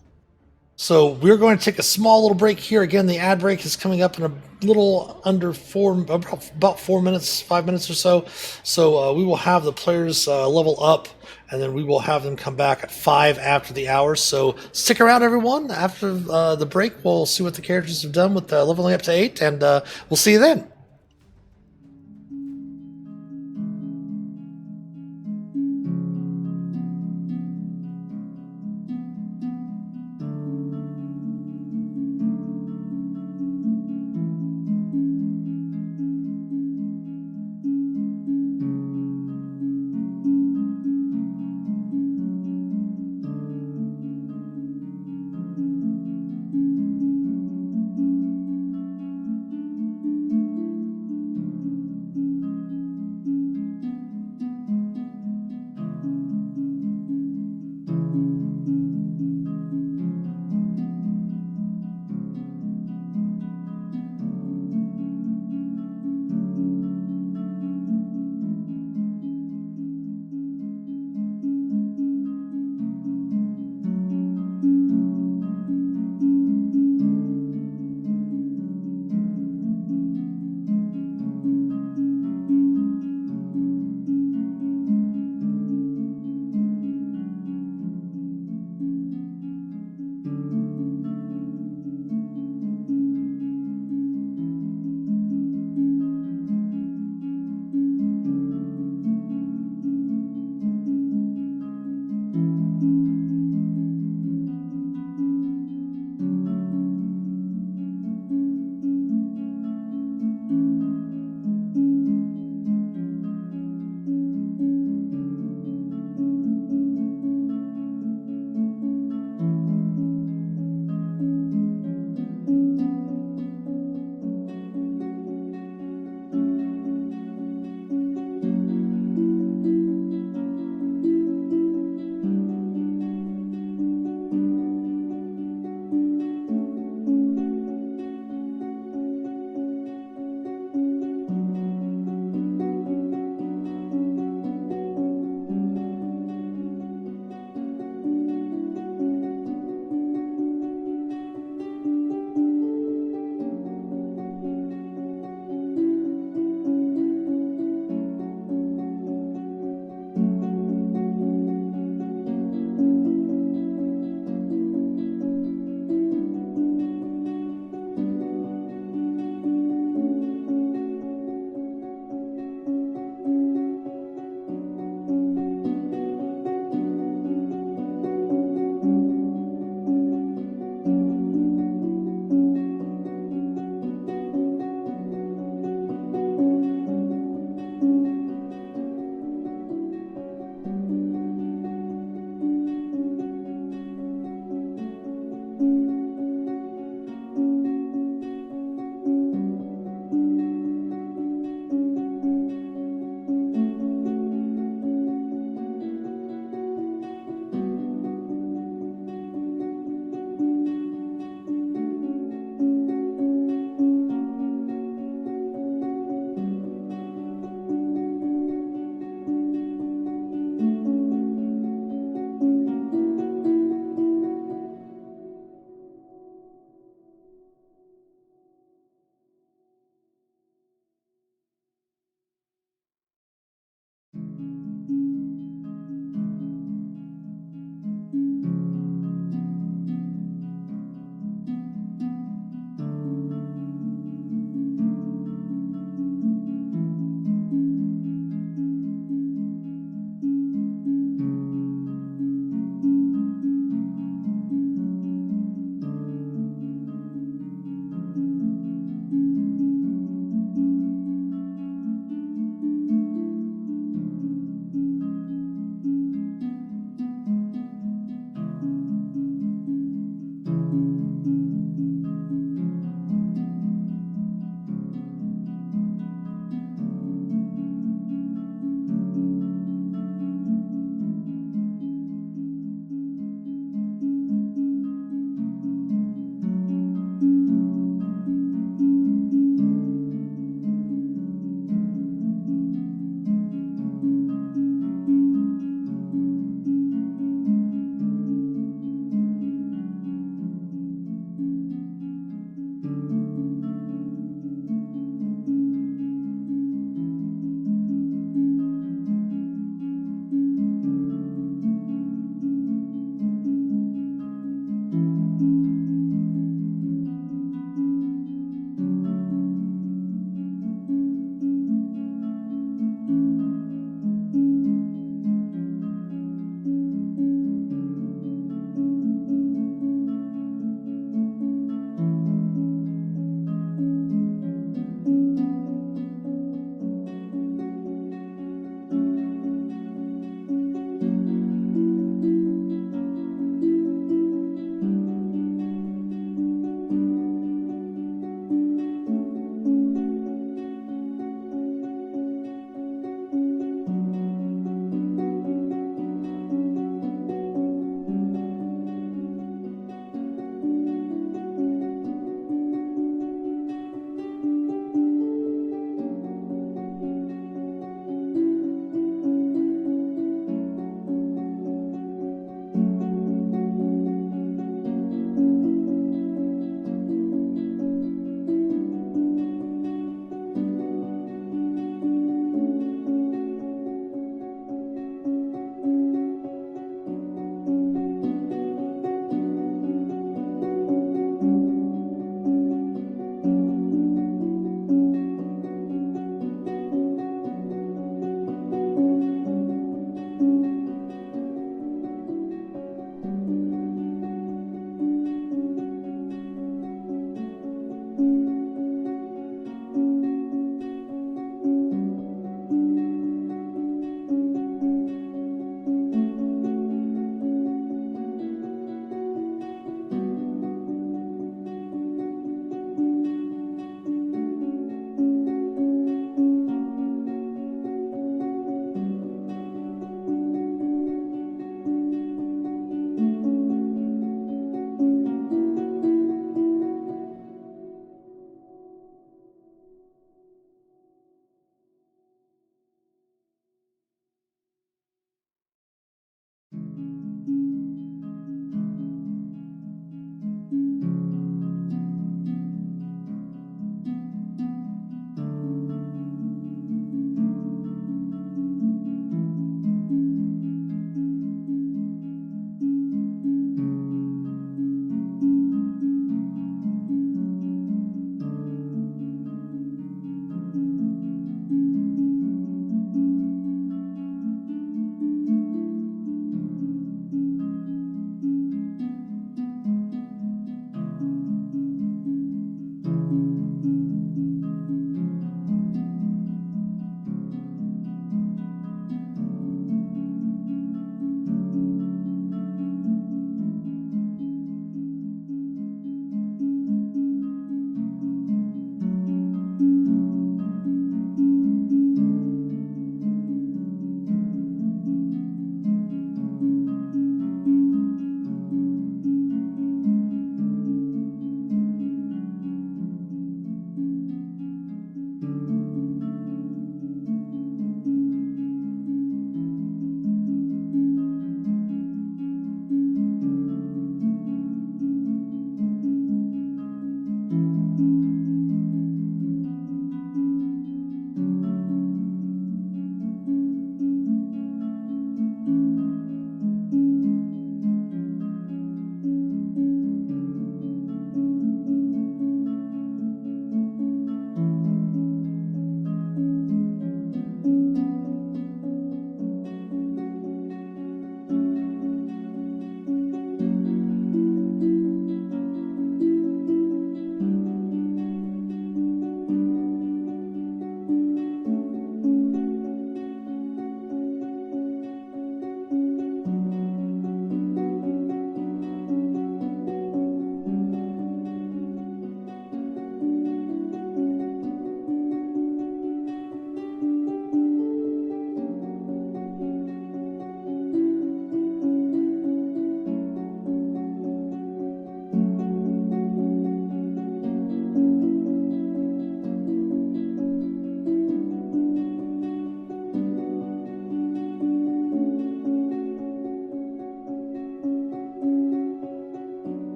So we're going to take a small little break here. Again, the ad break is coming up in a little under about 4 minutes, 5 minutes or so. So we will have the players level up, and then we will have them come back at 5 after the hour. So stick around, everyone. After the break, we'll see what the characters have done with leveling up to 8, and we'll see you then.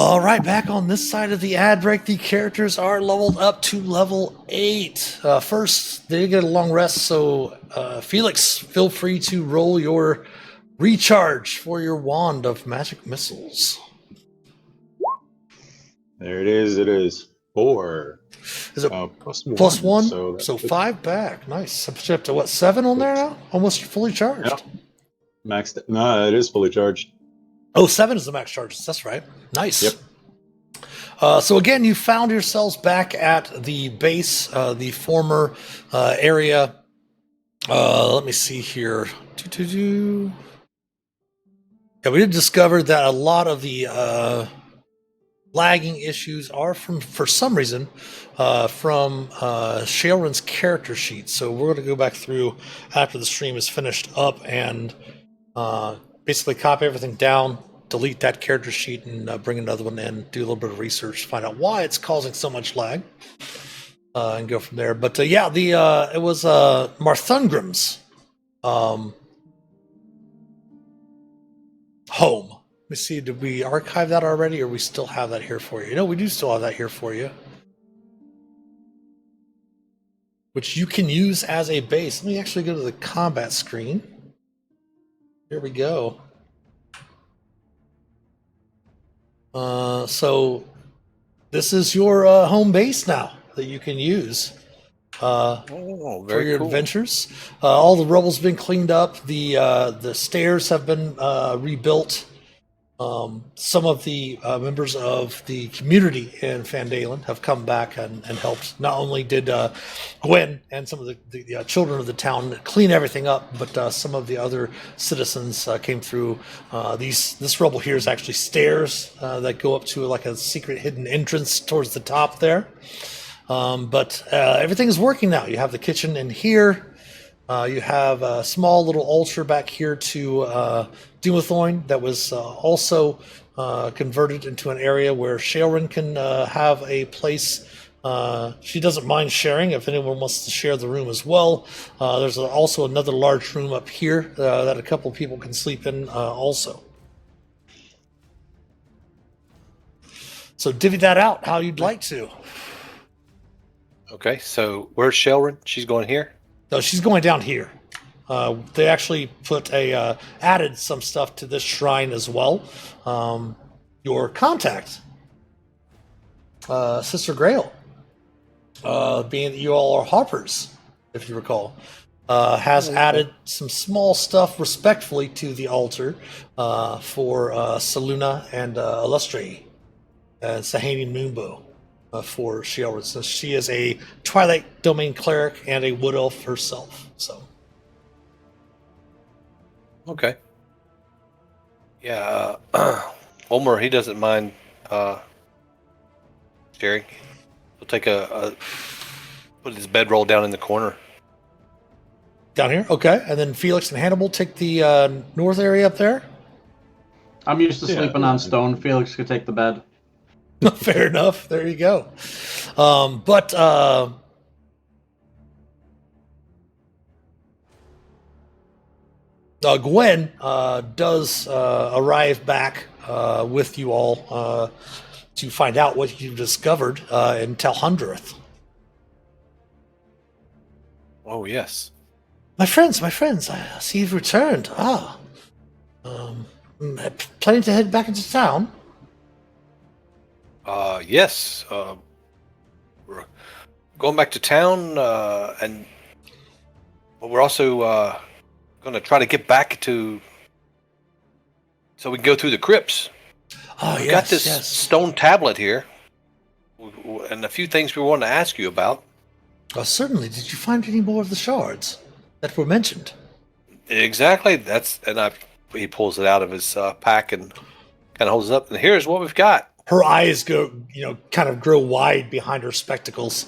All right, back on this side of the ad break, the characters are leveled up to level 8. First, they get a long rest, so Phelix, feel free to roll your recharge for your wand of magic missiles. There it is. It is 4. Is it Plus 1? So 5 back. Nice. I'm up to what, 7 on there now? Almost fully charged. Yep. Maxed. No, it is fully charged. Oh, 7 is the max charge. That's right. Nice. Yep. So again, you found yourselves back at the base, the former area. Let me see here. Yeah, we did discover that a lot of the lagging issues are for some reason, from Shaelren's character sheet. So we're going to go back through after the stream is finished up and basically copy everything down, delete that character sheet, and bring another one in, do a little bit of research, find out why it's causing so much lag, and go from there. But yeah, it was Marthungrim's home. Let me see, did we archive that already, or we still have that here for you? No, we do still have that here for you, which you can use as a base. Let me actually go to the combat screen. Here we go. So this is your home base now that you can use for your cool. adventures. All the rubble's been cleaned up. The stairs have been rebuilt. Some of the members of the community in Phandelver have come back and helped. Not only did Gwen and some of the children of the town clean everything up, but some of the other citizens came through. This rubble here is actually stairs that go up to like a secret hidden entrance towards the top there. But everything is working now. You have the kitchen in here. You have a small little altar back here to Dumathoin that was also converted into an area where Shaelren can have a place. She doesn't mind sharing if anyone wants to share the room as well. There's also another large room up here that a couple people can sleep in also. So divvy that out how you'd like to. Okay, so where's Shaelren? She's going here? No, she's going down here. They actually added some stuff to this shrine as well. Your contact, Sister Grail, being that you all are harpers, if you recall, has added some small stuff respectfully to the altar for Saluna and Illustri, Sahani Moonbow. For Shaelren, since she is a Twilight Domain cleric and a wood elf herself. So, okay, yeah. Ulmor, he doesn't mind sharing. He'll take put his bedroll down in the corner. Down here, okay, and then Phelix and Hannibal take the north area up there. I'm used to sleeping on stone. Phelix could take the bed. Fair enough. There you go. But Gwen does arrive back with you all to find out what you discovered in Talhundreth. Oh, yes. My friends, I see you've returned. Planning to head back into town? Yes. We're going back to town, and we're also going to try to get back to so we can go through the crypts. We've got this stone tablet here, and a few things we wanted to ask you about. Certainly. Did you find any more of the shards that were mentioned? Exactly. He pulls it out of his pack and kind of holds it up, and here's what we've got. Her eyes kind of grow wide behind her spectacles.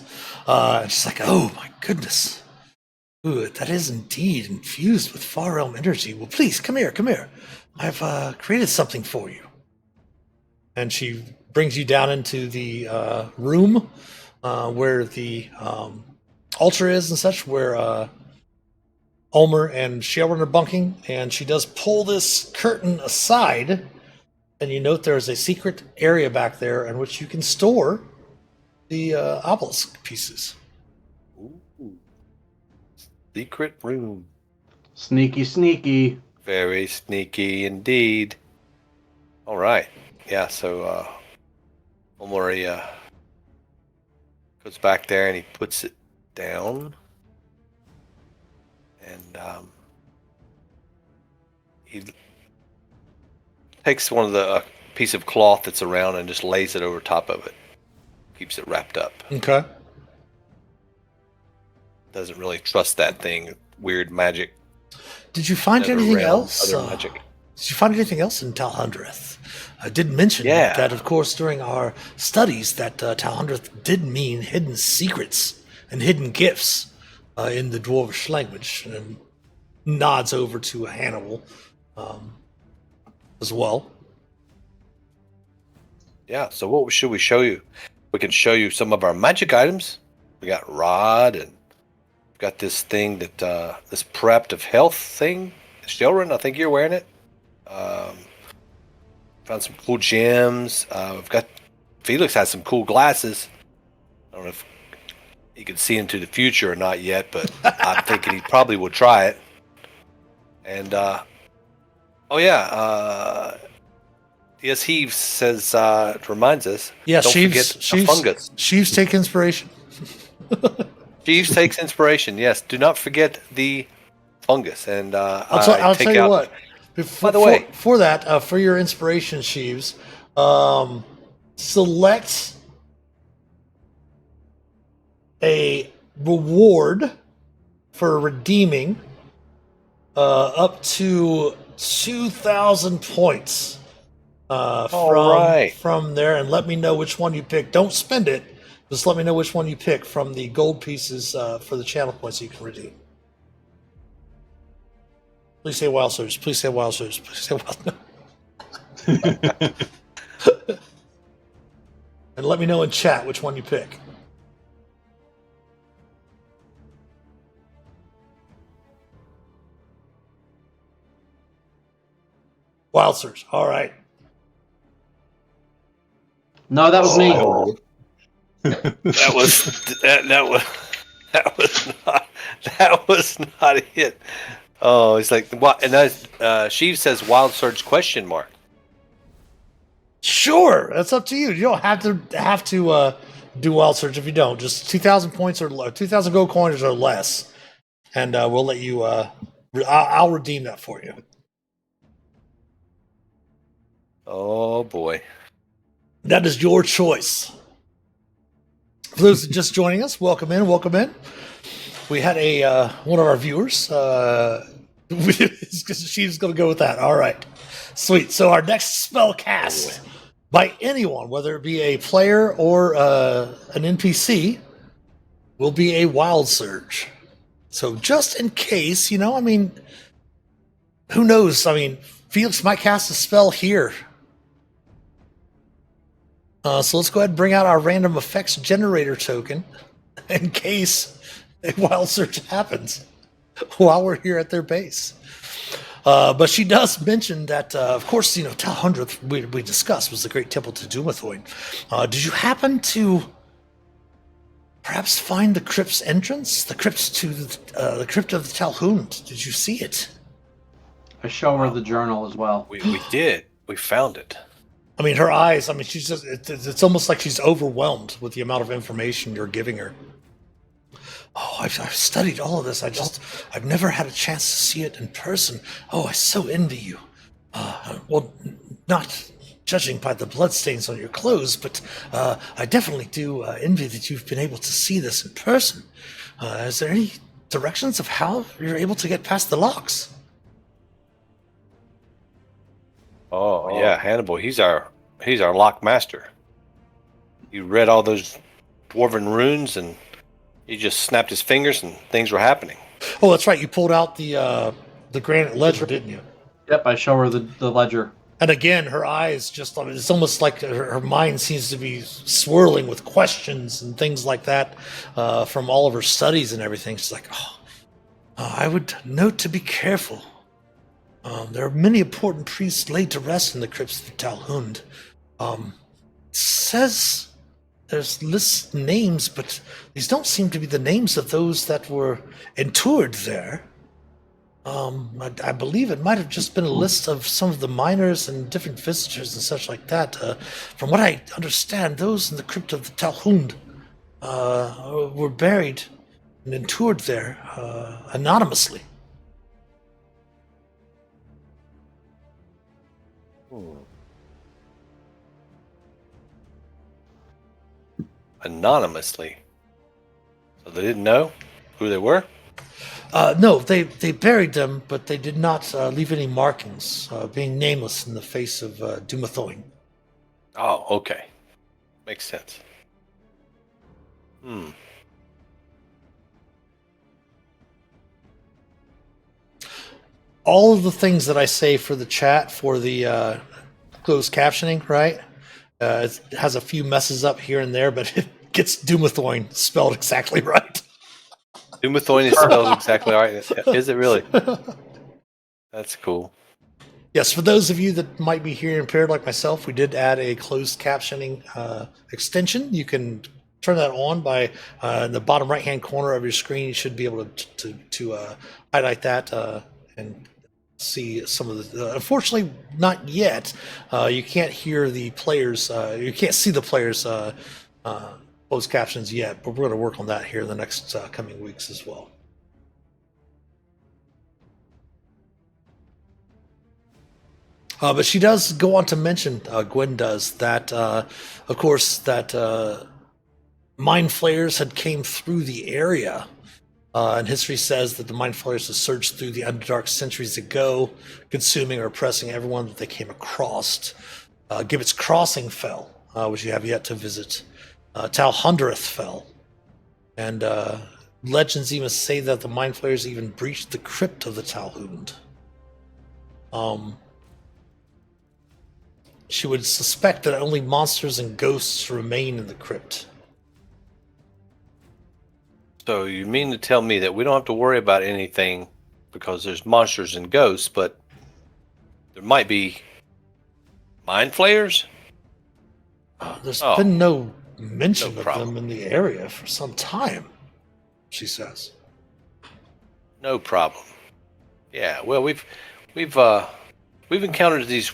She's like, oh my goodness. Ooh, that is indeed infused with far realm energy. Well, please, come here. I've created something for you. And she brings you down into the room where the altar is and such, where Ulmor and Shaelren are bunking. And she does pull this curtain aside, and you note there is a secret area back there in which you can store the obelisk pieces. Ooh. Secret room. Sneaky, sneaky. Very sneaky indeed. All right. Yeah, so Ulmor goes back there and he puts it down. And he takes one of the piece of cloth that's around and just lays it over top of it. Keeps it wrapped up. Okay. Doesn't really trust that thing. Weird magic. Did you find Never anything around else? other magic. Did you find anything else in Talhundreth? I did mention Yeah. that, of course, during our studies, that Talhundreth did mean hidden secrets and hidden gifts in the Dwarvish language, and nods over to Hannibal as well. Yeah, so what should we show you? We can show you some of our magic items. We got rod, and we've got this thing that this prepped of health thing. Shelrin, I think you're wearing it. Found some cool gems. We've got Phelix has some cool glasses. I don't know if he can see into the future or not yet, but I'm thinking he probably will try it. And yes, he says reminds us. Yeah, don't forget the fungus. Sheaves take inspiration. Sheaves takes inspiration. Yes, do not forget the fungus. And I'll tell you what. By the way, for that, for your inspiration, Sheaves, select a reward for redeeming up to 2,000 points from there, and let me know which one you pick. Don't spend it. Just let me know which one you pick from the gold pieces for the channel points you can redeem. Please say wild surge. Please say wild surge. Please say wild. And let me know in chat which one you pick. Wild surge. All right. No, that was me. That was not a hit. Oh, it's like what? And Sheaves says wild surge question mark. Sure, that's up to you. You don't have to do wild surge if you don't. Just 2,000 points or 2,000 gold coins or less, and we'll let you. I'll redeem that for you. Oh boy, that is your choice. For those just joining us, welcome in. Welcome in. We had a one of our viewers. She's going to go with that. All right, sweet. So our next spell cast by anyone, whether it be a player or an NPC, will be a wild surge. So just in case, who knows? Phelix might cast a spell here. So let's go ahead and bring out our random effects generator token in case a wild surge happens while we're here at their base. But she does mention that, of course, Talhundreth we discussed was the great temple to Dumathoin. Did you happen to perhaps find the crypt's entrance? The crypt to the crypt of the Talhund? Did you see it? I show her the journal as well. We did. We found it. Her eyes, she's just, it's almost like she's overwhelmed with the amount of information you're giving her. Oh, I've studied all of this. I've never had a chance to see it in person. Oh, I so envy you. Well, not judging by the bloodstains on your clothes, but I definitely do envy that you've been able to see this in person. Is there any directions of how you're able to get past the locks? Oh yeah, Hannibal. He's our lock master. He read all those dwarven runes and he just snapped his fingers and things were happening. Oh, that's right. You pulled out the granite ledger, didn't you? Yep, I show her the ledger. And again, her eyes it's almost like her mind seems to be swirling with questions and things like that from all of her studies and everything. She's like, I would note to be careful. There are many important priests laid to rest in the crypts of the Talhund. It says there's lists names, but these don't seem to be the names of those that were interred there. I believe it might have just been a list of some of the miners and different visitors and such like that. From what I understand, those in the crypt of the Talhund were buried and interred there anonymously. Anonymously. So they didn't know who they were? No, they buried them, but they did not leave any markings, being nameless in the face of Dumathoin. Oh, okay. Makes sense. All of the things that I say for the chat, for the closed captioning, right? It has a few messes up here and there, but it gets Dumathoin spelled exactly right. Dumathoin is spelled exactly right. Is it really? That's cool. Yes, for those of you that might be hearing impaired like myself, we did add a closed captioning extension. You can turn that on by in the bottom right-hand corner of your screen. You should be able to highlight that and see some of the. Unfortunately, not yet. You can't hear the players. You can't see the players' closed captions yet, but we're going to work on that here in the next coming weeks as well. But she does go on to mention, Gwen does, that, of course, that mind flayers had came through the area. And history says that the mind flayers had surged through the Underdark centuries ago, consuming or oppressing everyone that they came across. Gibbet's Crossing fell, which you have yet to visit. Talhundereth fell. And legends even say that the mind flayers even breached the crypt of the Talhund. She would suspect that only monsters and ghosts remain in the crypt. So you mean to tell me that we don't have to worry about anything because there's monsters and ghosts, but there might be mind flayers? There's been no mention of them in the area for some time, she says. No problem. Yeah, well, we've encountered these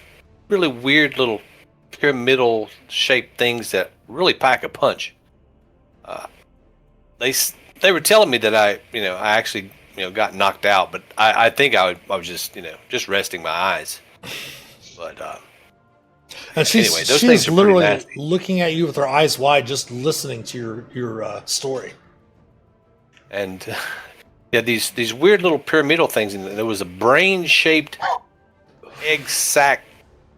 really weird little pyramidal shaped things that really pack a punch. They were telling me that I actually got knocked out, but I think I was just resting my eyes. But and she's literally looking at you with her eyes wide, just listening to your story. And yeah, these weird little pyramidal things, and there was a brain shaped egg sac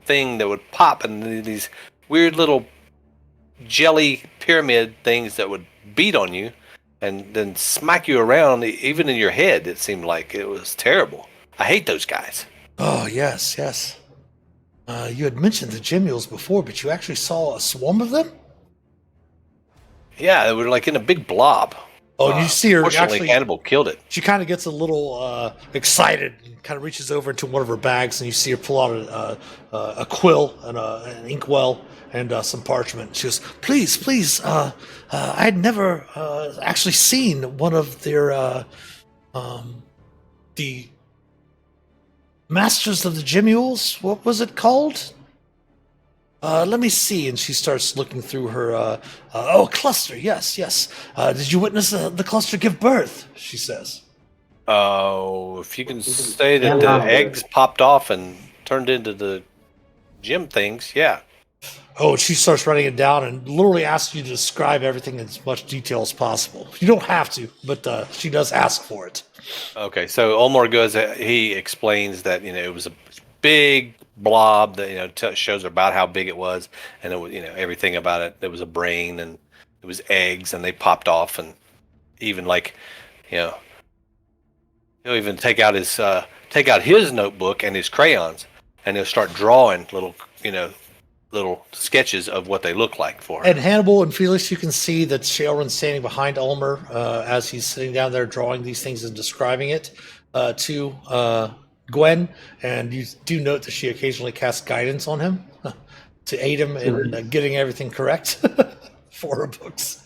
thing that would pop, and these weird little jelly pyramid things that would beat on you and then smack you around, even in your head. It seemed like it was terrible. I hate those guys. Oh, yes. You had mentioned the Gemules before, but you actually saw a swarm of them? Yeah, they were like in a big blob. Oh, and you see her. Fortunately, actually, Hannibal killed it. She kind of gets a little excited and kind of reaches over into one of her bags, and you see her pull out a quill and an inkwell and some parchment. She goes, please, I had never actually seen one of their the Masters of the Gemules. What was it called? Let me see. And she starts looking through her. A cluster. Yes. Did you witness the cluster give birth? She says. Oh, if you can say that the eggs popped off and turned into the gem things, yeah. Oh, she starts writing it down and literally asks you to describe everything in as much detail as possible. You don't have to, but she does ask for it. Okay, so Ulmor goes. He explains that it was a big blob that shows about how big it was, and it was everything about it. There was a brain and it was eggs, and they popped off, and even he'll even take out his notebook and his crayons, and he'll start drawing little sketches of what they look like for him. And Hannibal and Phelix, you can see that Shaelren's standing behind Ulmor as he's sitting down there drawing these things and describing it to Gwen, and you do note that she occasionally casts guidance on him to aid him in getting everything correct for her books.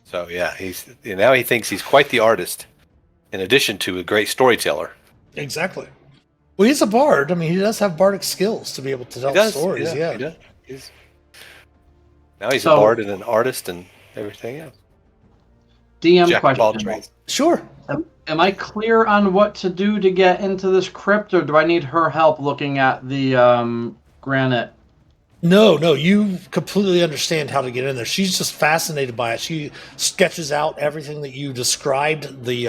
So yeah, now he thinks he's quite the artist, in addition to a great storyteller. Exactly. Well, he's a bard. I mean, he does have bardic skills to be able to tell stories. Yeah. He does. Now he's a bard and an artist and everything else. DM Jack of all question. trades. Sure. Am I clear on what to do to get into this crypt, or do I need her help looking at the granite? No, you completely understand how to get in there. She's just fascinated by it. She sketches out everything that you described, the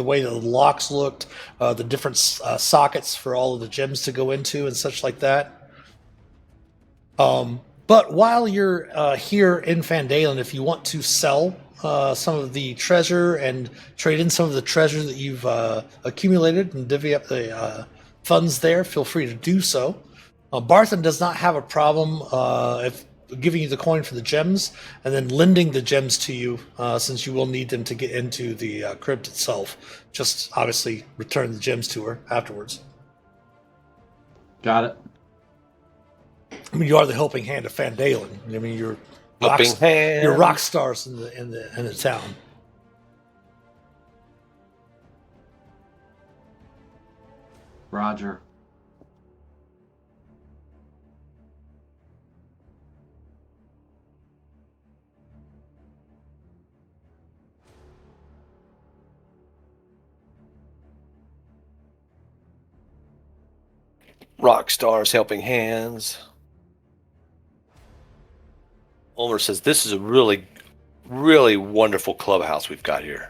way that the locks looked, the different sockets for all of the gems to go into and such like that. But while you're here in Phandelver, if you want to sell some of the treasure and trade in some of the treasure that you've accumulated and divvy up the funds there, feel free to do so. Barthen does not have a problem if giving you the coin for the gems and then lending the gems to you, since you will need them to get into the crypt itself. Just obviously return the gems to her afterwards. Got it. I mean, you are the helping hand of Phandelver. I mean, you're rock stars in the town. Roger. Rock stars, helping hands. Ulmor says, "This is a really, really wonderful clubhouse we've got here."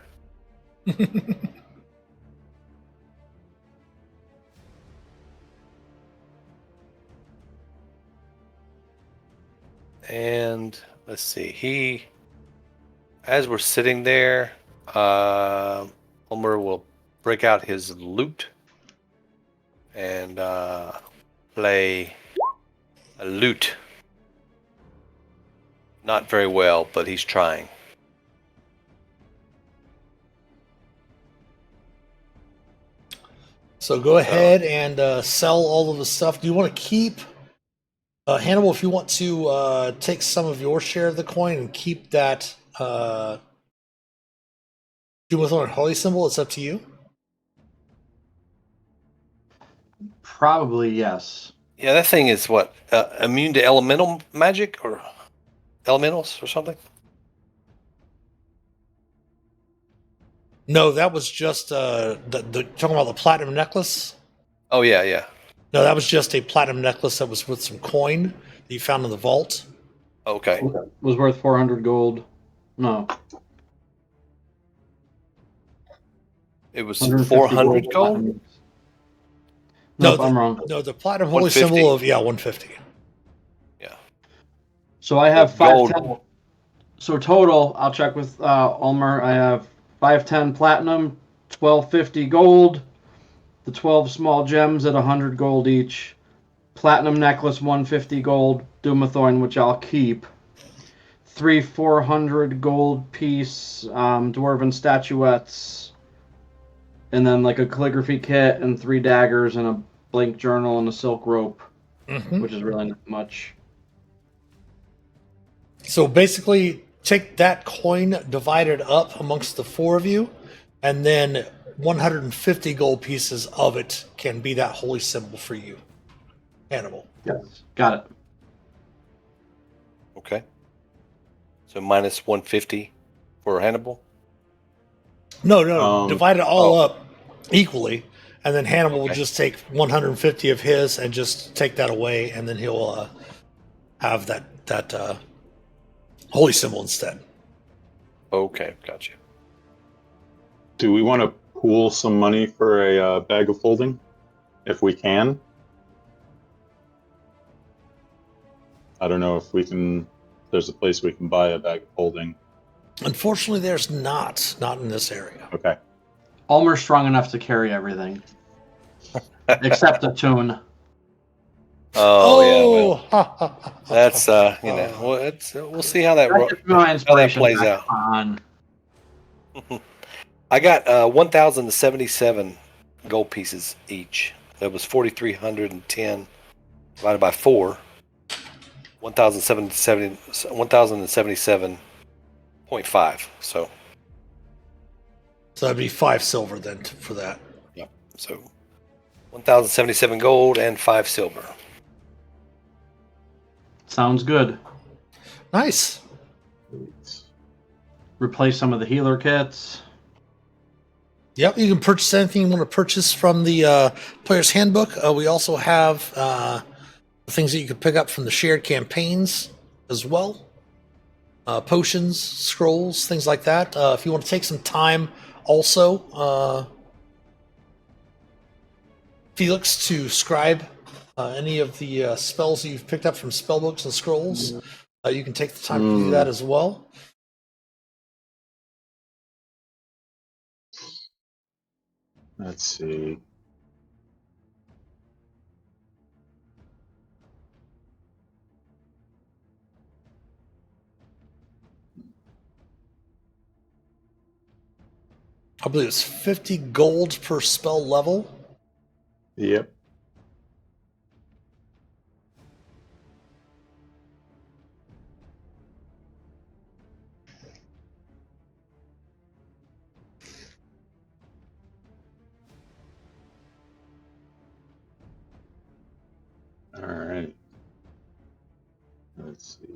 And let's see. As we're sitting there, Ulmor will break out his lute and play a lute. Not very well, but he's trying. So go ahead and sell all of the stuff. Do you want to keep Hannibal? If you want to take some of your share of the coin and keep that Doomthorn Holy Symbol, it's up to you. Probably yes. Yeah, that thing is what? Immune to elemental magic or elementals or something? No, that was just the talking about the platinum necklace. Oh yeah. No, that was just a platinum necklace that was with some coin that you found in the vault. Okay. Was worth 400 gold. No. It was 400 gold? Nope, I'm wrong. No, the platinum holy 150. symbol of 150. Yeah. So I have Gold. 510. So total, I'll check with Ulmor. I have 510 platinum, 1250 gold, the 12 small gems at 100 gold each, platinum necklace 150 gold, Doomthorn, which I'll keep, 3 400 gold piece dwarven statuettes, and then like a calligraphy kit and 3 daggers and a blank journal and a silk rope, which is really not much. So basically, take that coin, divide it up amongst the 4 of you, and then 150 gold pieces of it can be that holy symbol for you, Hannibal. Yes, got it. Okay. So minus 150 for Hannibal? No, divide it all up equally, and then Hannibal will just take 150 of his and just take that away, and then he'll have that holy symbol instead. Okay, gotcha. Do we want to pool some money for a bag of holding, if we can? I don't know if we can. There's a place we can buy a bag of holding. Unfortunately, there's not in this area. Okay. Ulmer's strong enough to carry everything, except a tune. Oh yeah. Well, that's we'll see how that plays out. I got 1,077 gold pieces each. That was 4,310 divided by 4. 1,077.5. So that'd be 5 silver then for that. yeah. So 1,077 gold and 5 silver. Sounds good. Nice. Replace some of the healer kits. Yep, you can purchase anything you want to purchase from the player's handbook. We also have things that you can pick up from the shared campaigns as well. Potions, scrolls, things like that. If you want to take some time also, Phelix, to scribe any of the spells that you've picked up from spellbooks and scrolls, you can take the time to do that as well. Let's see. I believe it's 50 gold per spell level. Yep. All right. Let's see.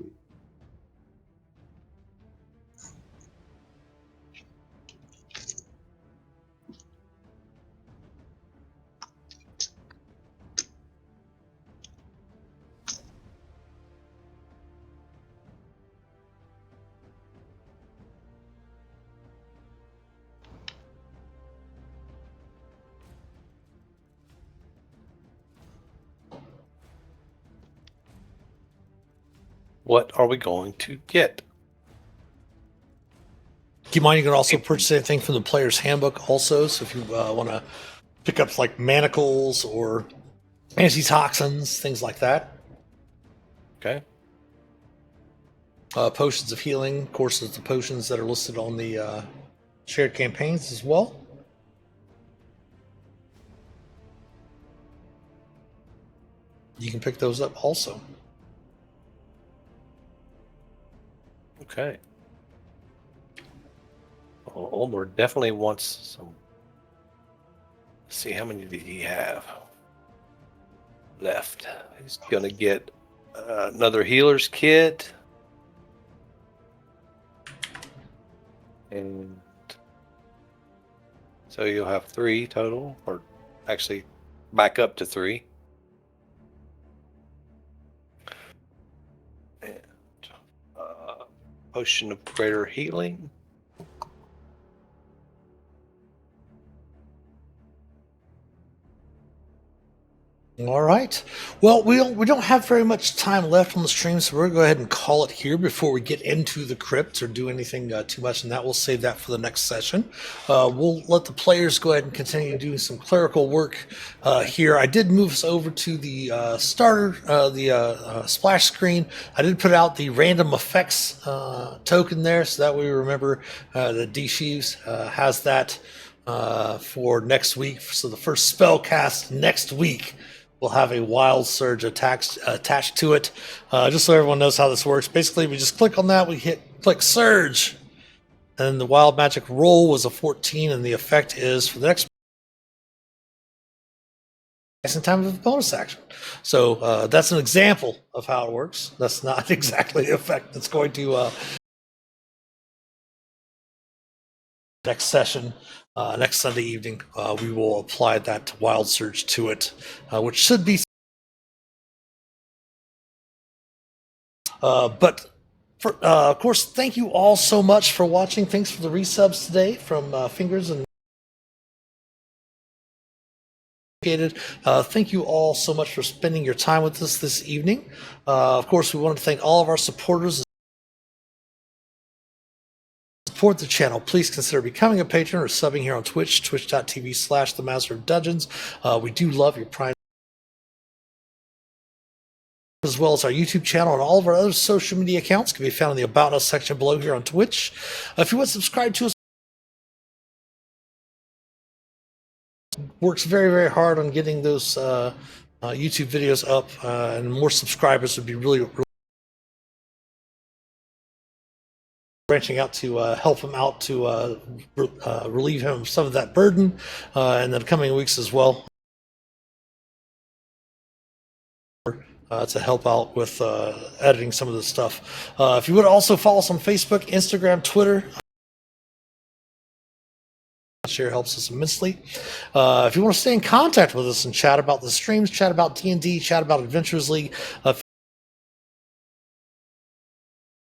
What are we going to get? Keep in mind, you can also purchase anything from the player's handbook also. So if you want to pick up like manacles or antitoxins, things like that. Okay. Potions of healing, of course, there's the potions that are listed on the shared campaigns as well. You can pick those up also. Okay. Well, Ulmor definitely wants some. Let's see, how many did he have left? He's gonna get another healer's kit, and so you'll have 3 total, or actually back up to 3. And potion of greater healing. All right. Well, we don't have very much time left on the stream, so we're going to go ahead and call it here before we get into the crypt or do anything too much, and that we'll save that for the next session. We'll let the players go ahead and continue doing some clerical work here. I did move us over to the starter, the splash screen. I did put out the random effects token there, so that we remember that D-Sheaves has that for next week. So the first spell cast next week will have a wild surge attached to it. Just so everyone knows how this works. Basically, we just click on that, we click surge, and the wild magic roll was a 14, and the effect is for the next in time of a bonus action. So that's an example of how it works. That's not exactly the effect that's going to next session. Next Sunday evening, we will apply that wild surge to it, which should be. But of course, thank you all so much for watching. Thanks for the resubs today from Fingers and. Thank you all so much for spending your time with us this evening. Of course, we want to thank all of our supporters. Support the channel, please consider becoming a patron or subbing here on Twitch, twitch.tv/themasterofdungeons. We do love your prime, as well as our YouTube channel, and all of our other social media accounts can be found in the About Us section below here on Twitch. If you want to subscribe to us works very, very hard on getting those YouTube videos up, and more subscribers would be really branching out to help him out to relieve him of some of that burden in the coming weeks as well. To help out with editing some of this stuff. If you would also follow us on Facebook, Instagram, Twitter. Share helps us immensely. If you want to stay in contact with us and chat about the streams, chat about D&D, chat about Adventures League,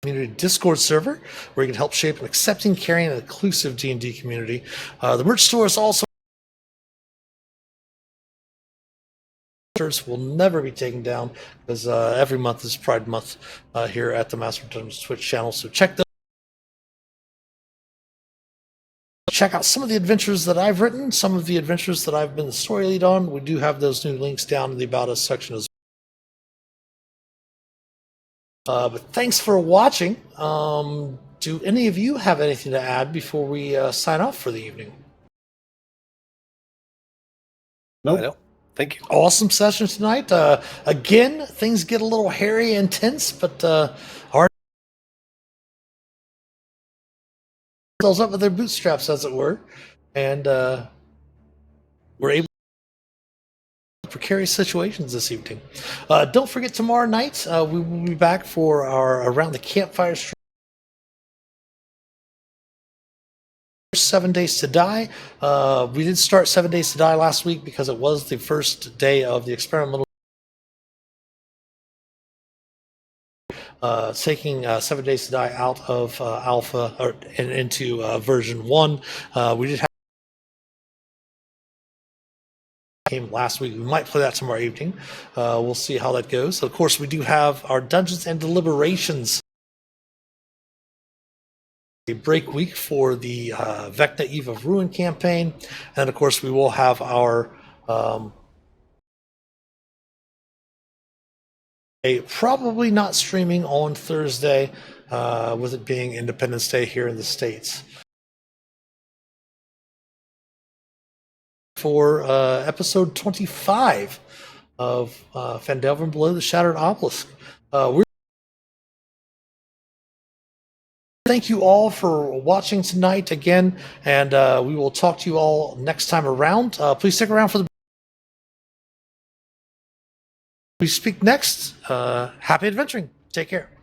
community Discord server where you can help shape an accepting, caring, and inclusive D&D community. The merch store is also will never be taken down because every month is Pride Month here at the Master of Dungeons Twitch channel. So check out some of the adventures that I've written, some of the adventures that I've been the story lead on. We do have those new links down in the About Us section as well. But thanks for watching. Do any of you have anything to add before we sign off for the evening? Nope. Thank you. Awesome session tonight. Again, things get a little hairy and tense, but our themselves up with their bootstraps, as it were, and we're able to precarious situations this evening. Don't forget, tomorrow night we will be back for our Around the Campfire stream. 7 Days to Die. We did start 7 Days to Die last week because it was the first day of the experimental taking 7 Days to Die out of alpha and into version 1. We did have came last week. We might play that tomorrow evening. We'll see how that goes. Of course, we do have our Dungeons and Deliberations a break week for the Vecna Eve of Ruin campaign, and of course we will have our probably not streaming on Thursday with it being Independence Day here in the States for episode 25 of Phandelver and Below, the Shattered Obelisk. Thank you all for watching tonight again, and we will talk to you all next time around. Please stick around for the we speak next. Happy adventuring. Take care.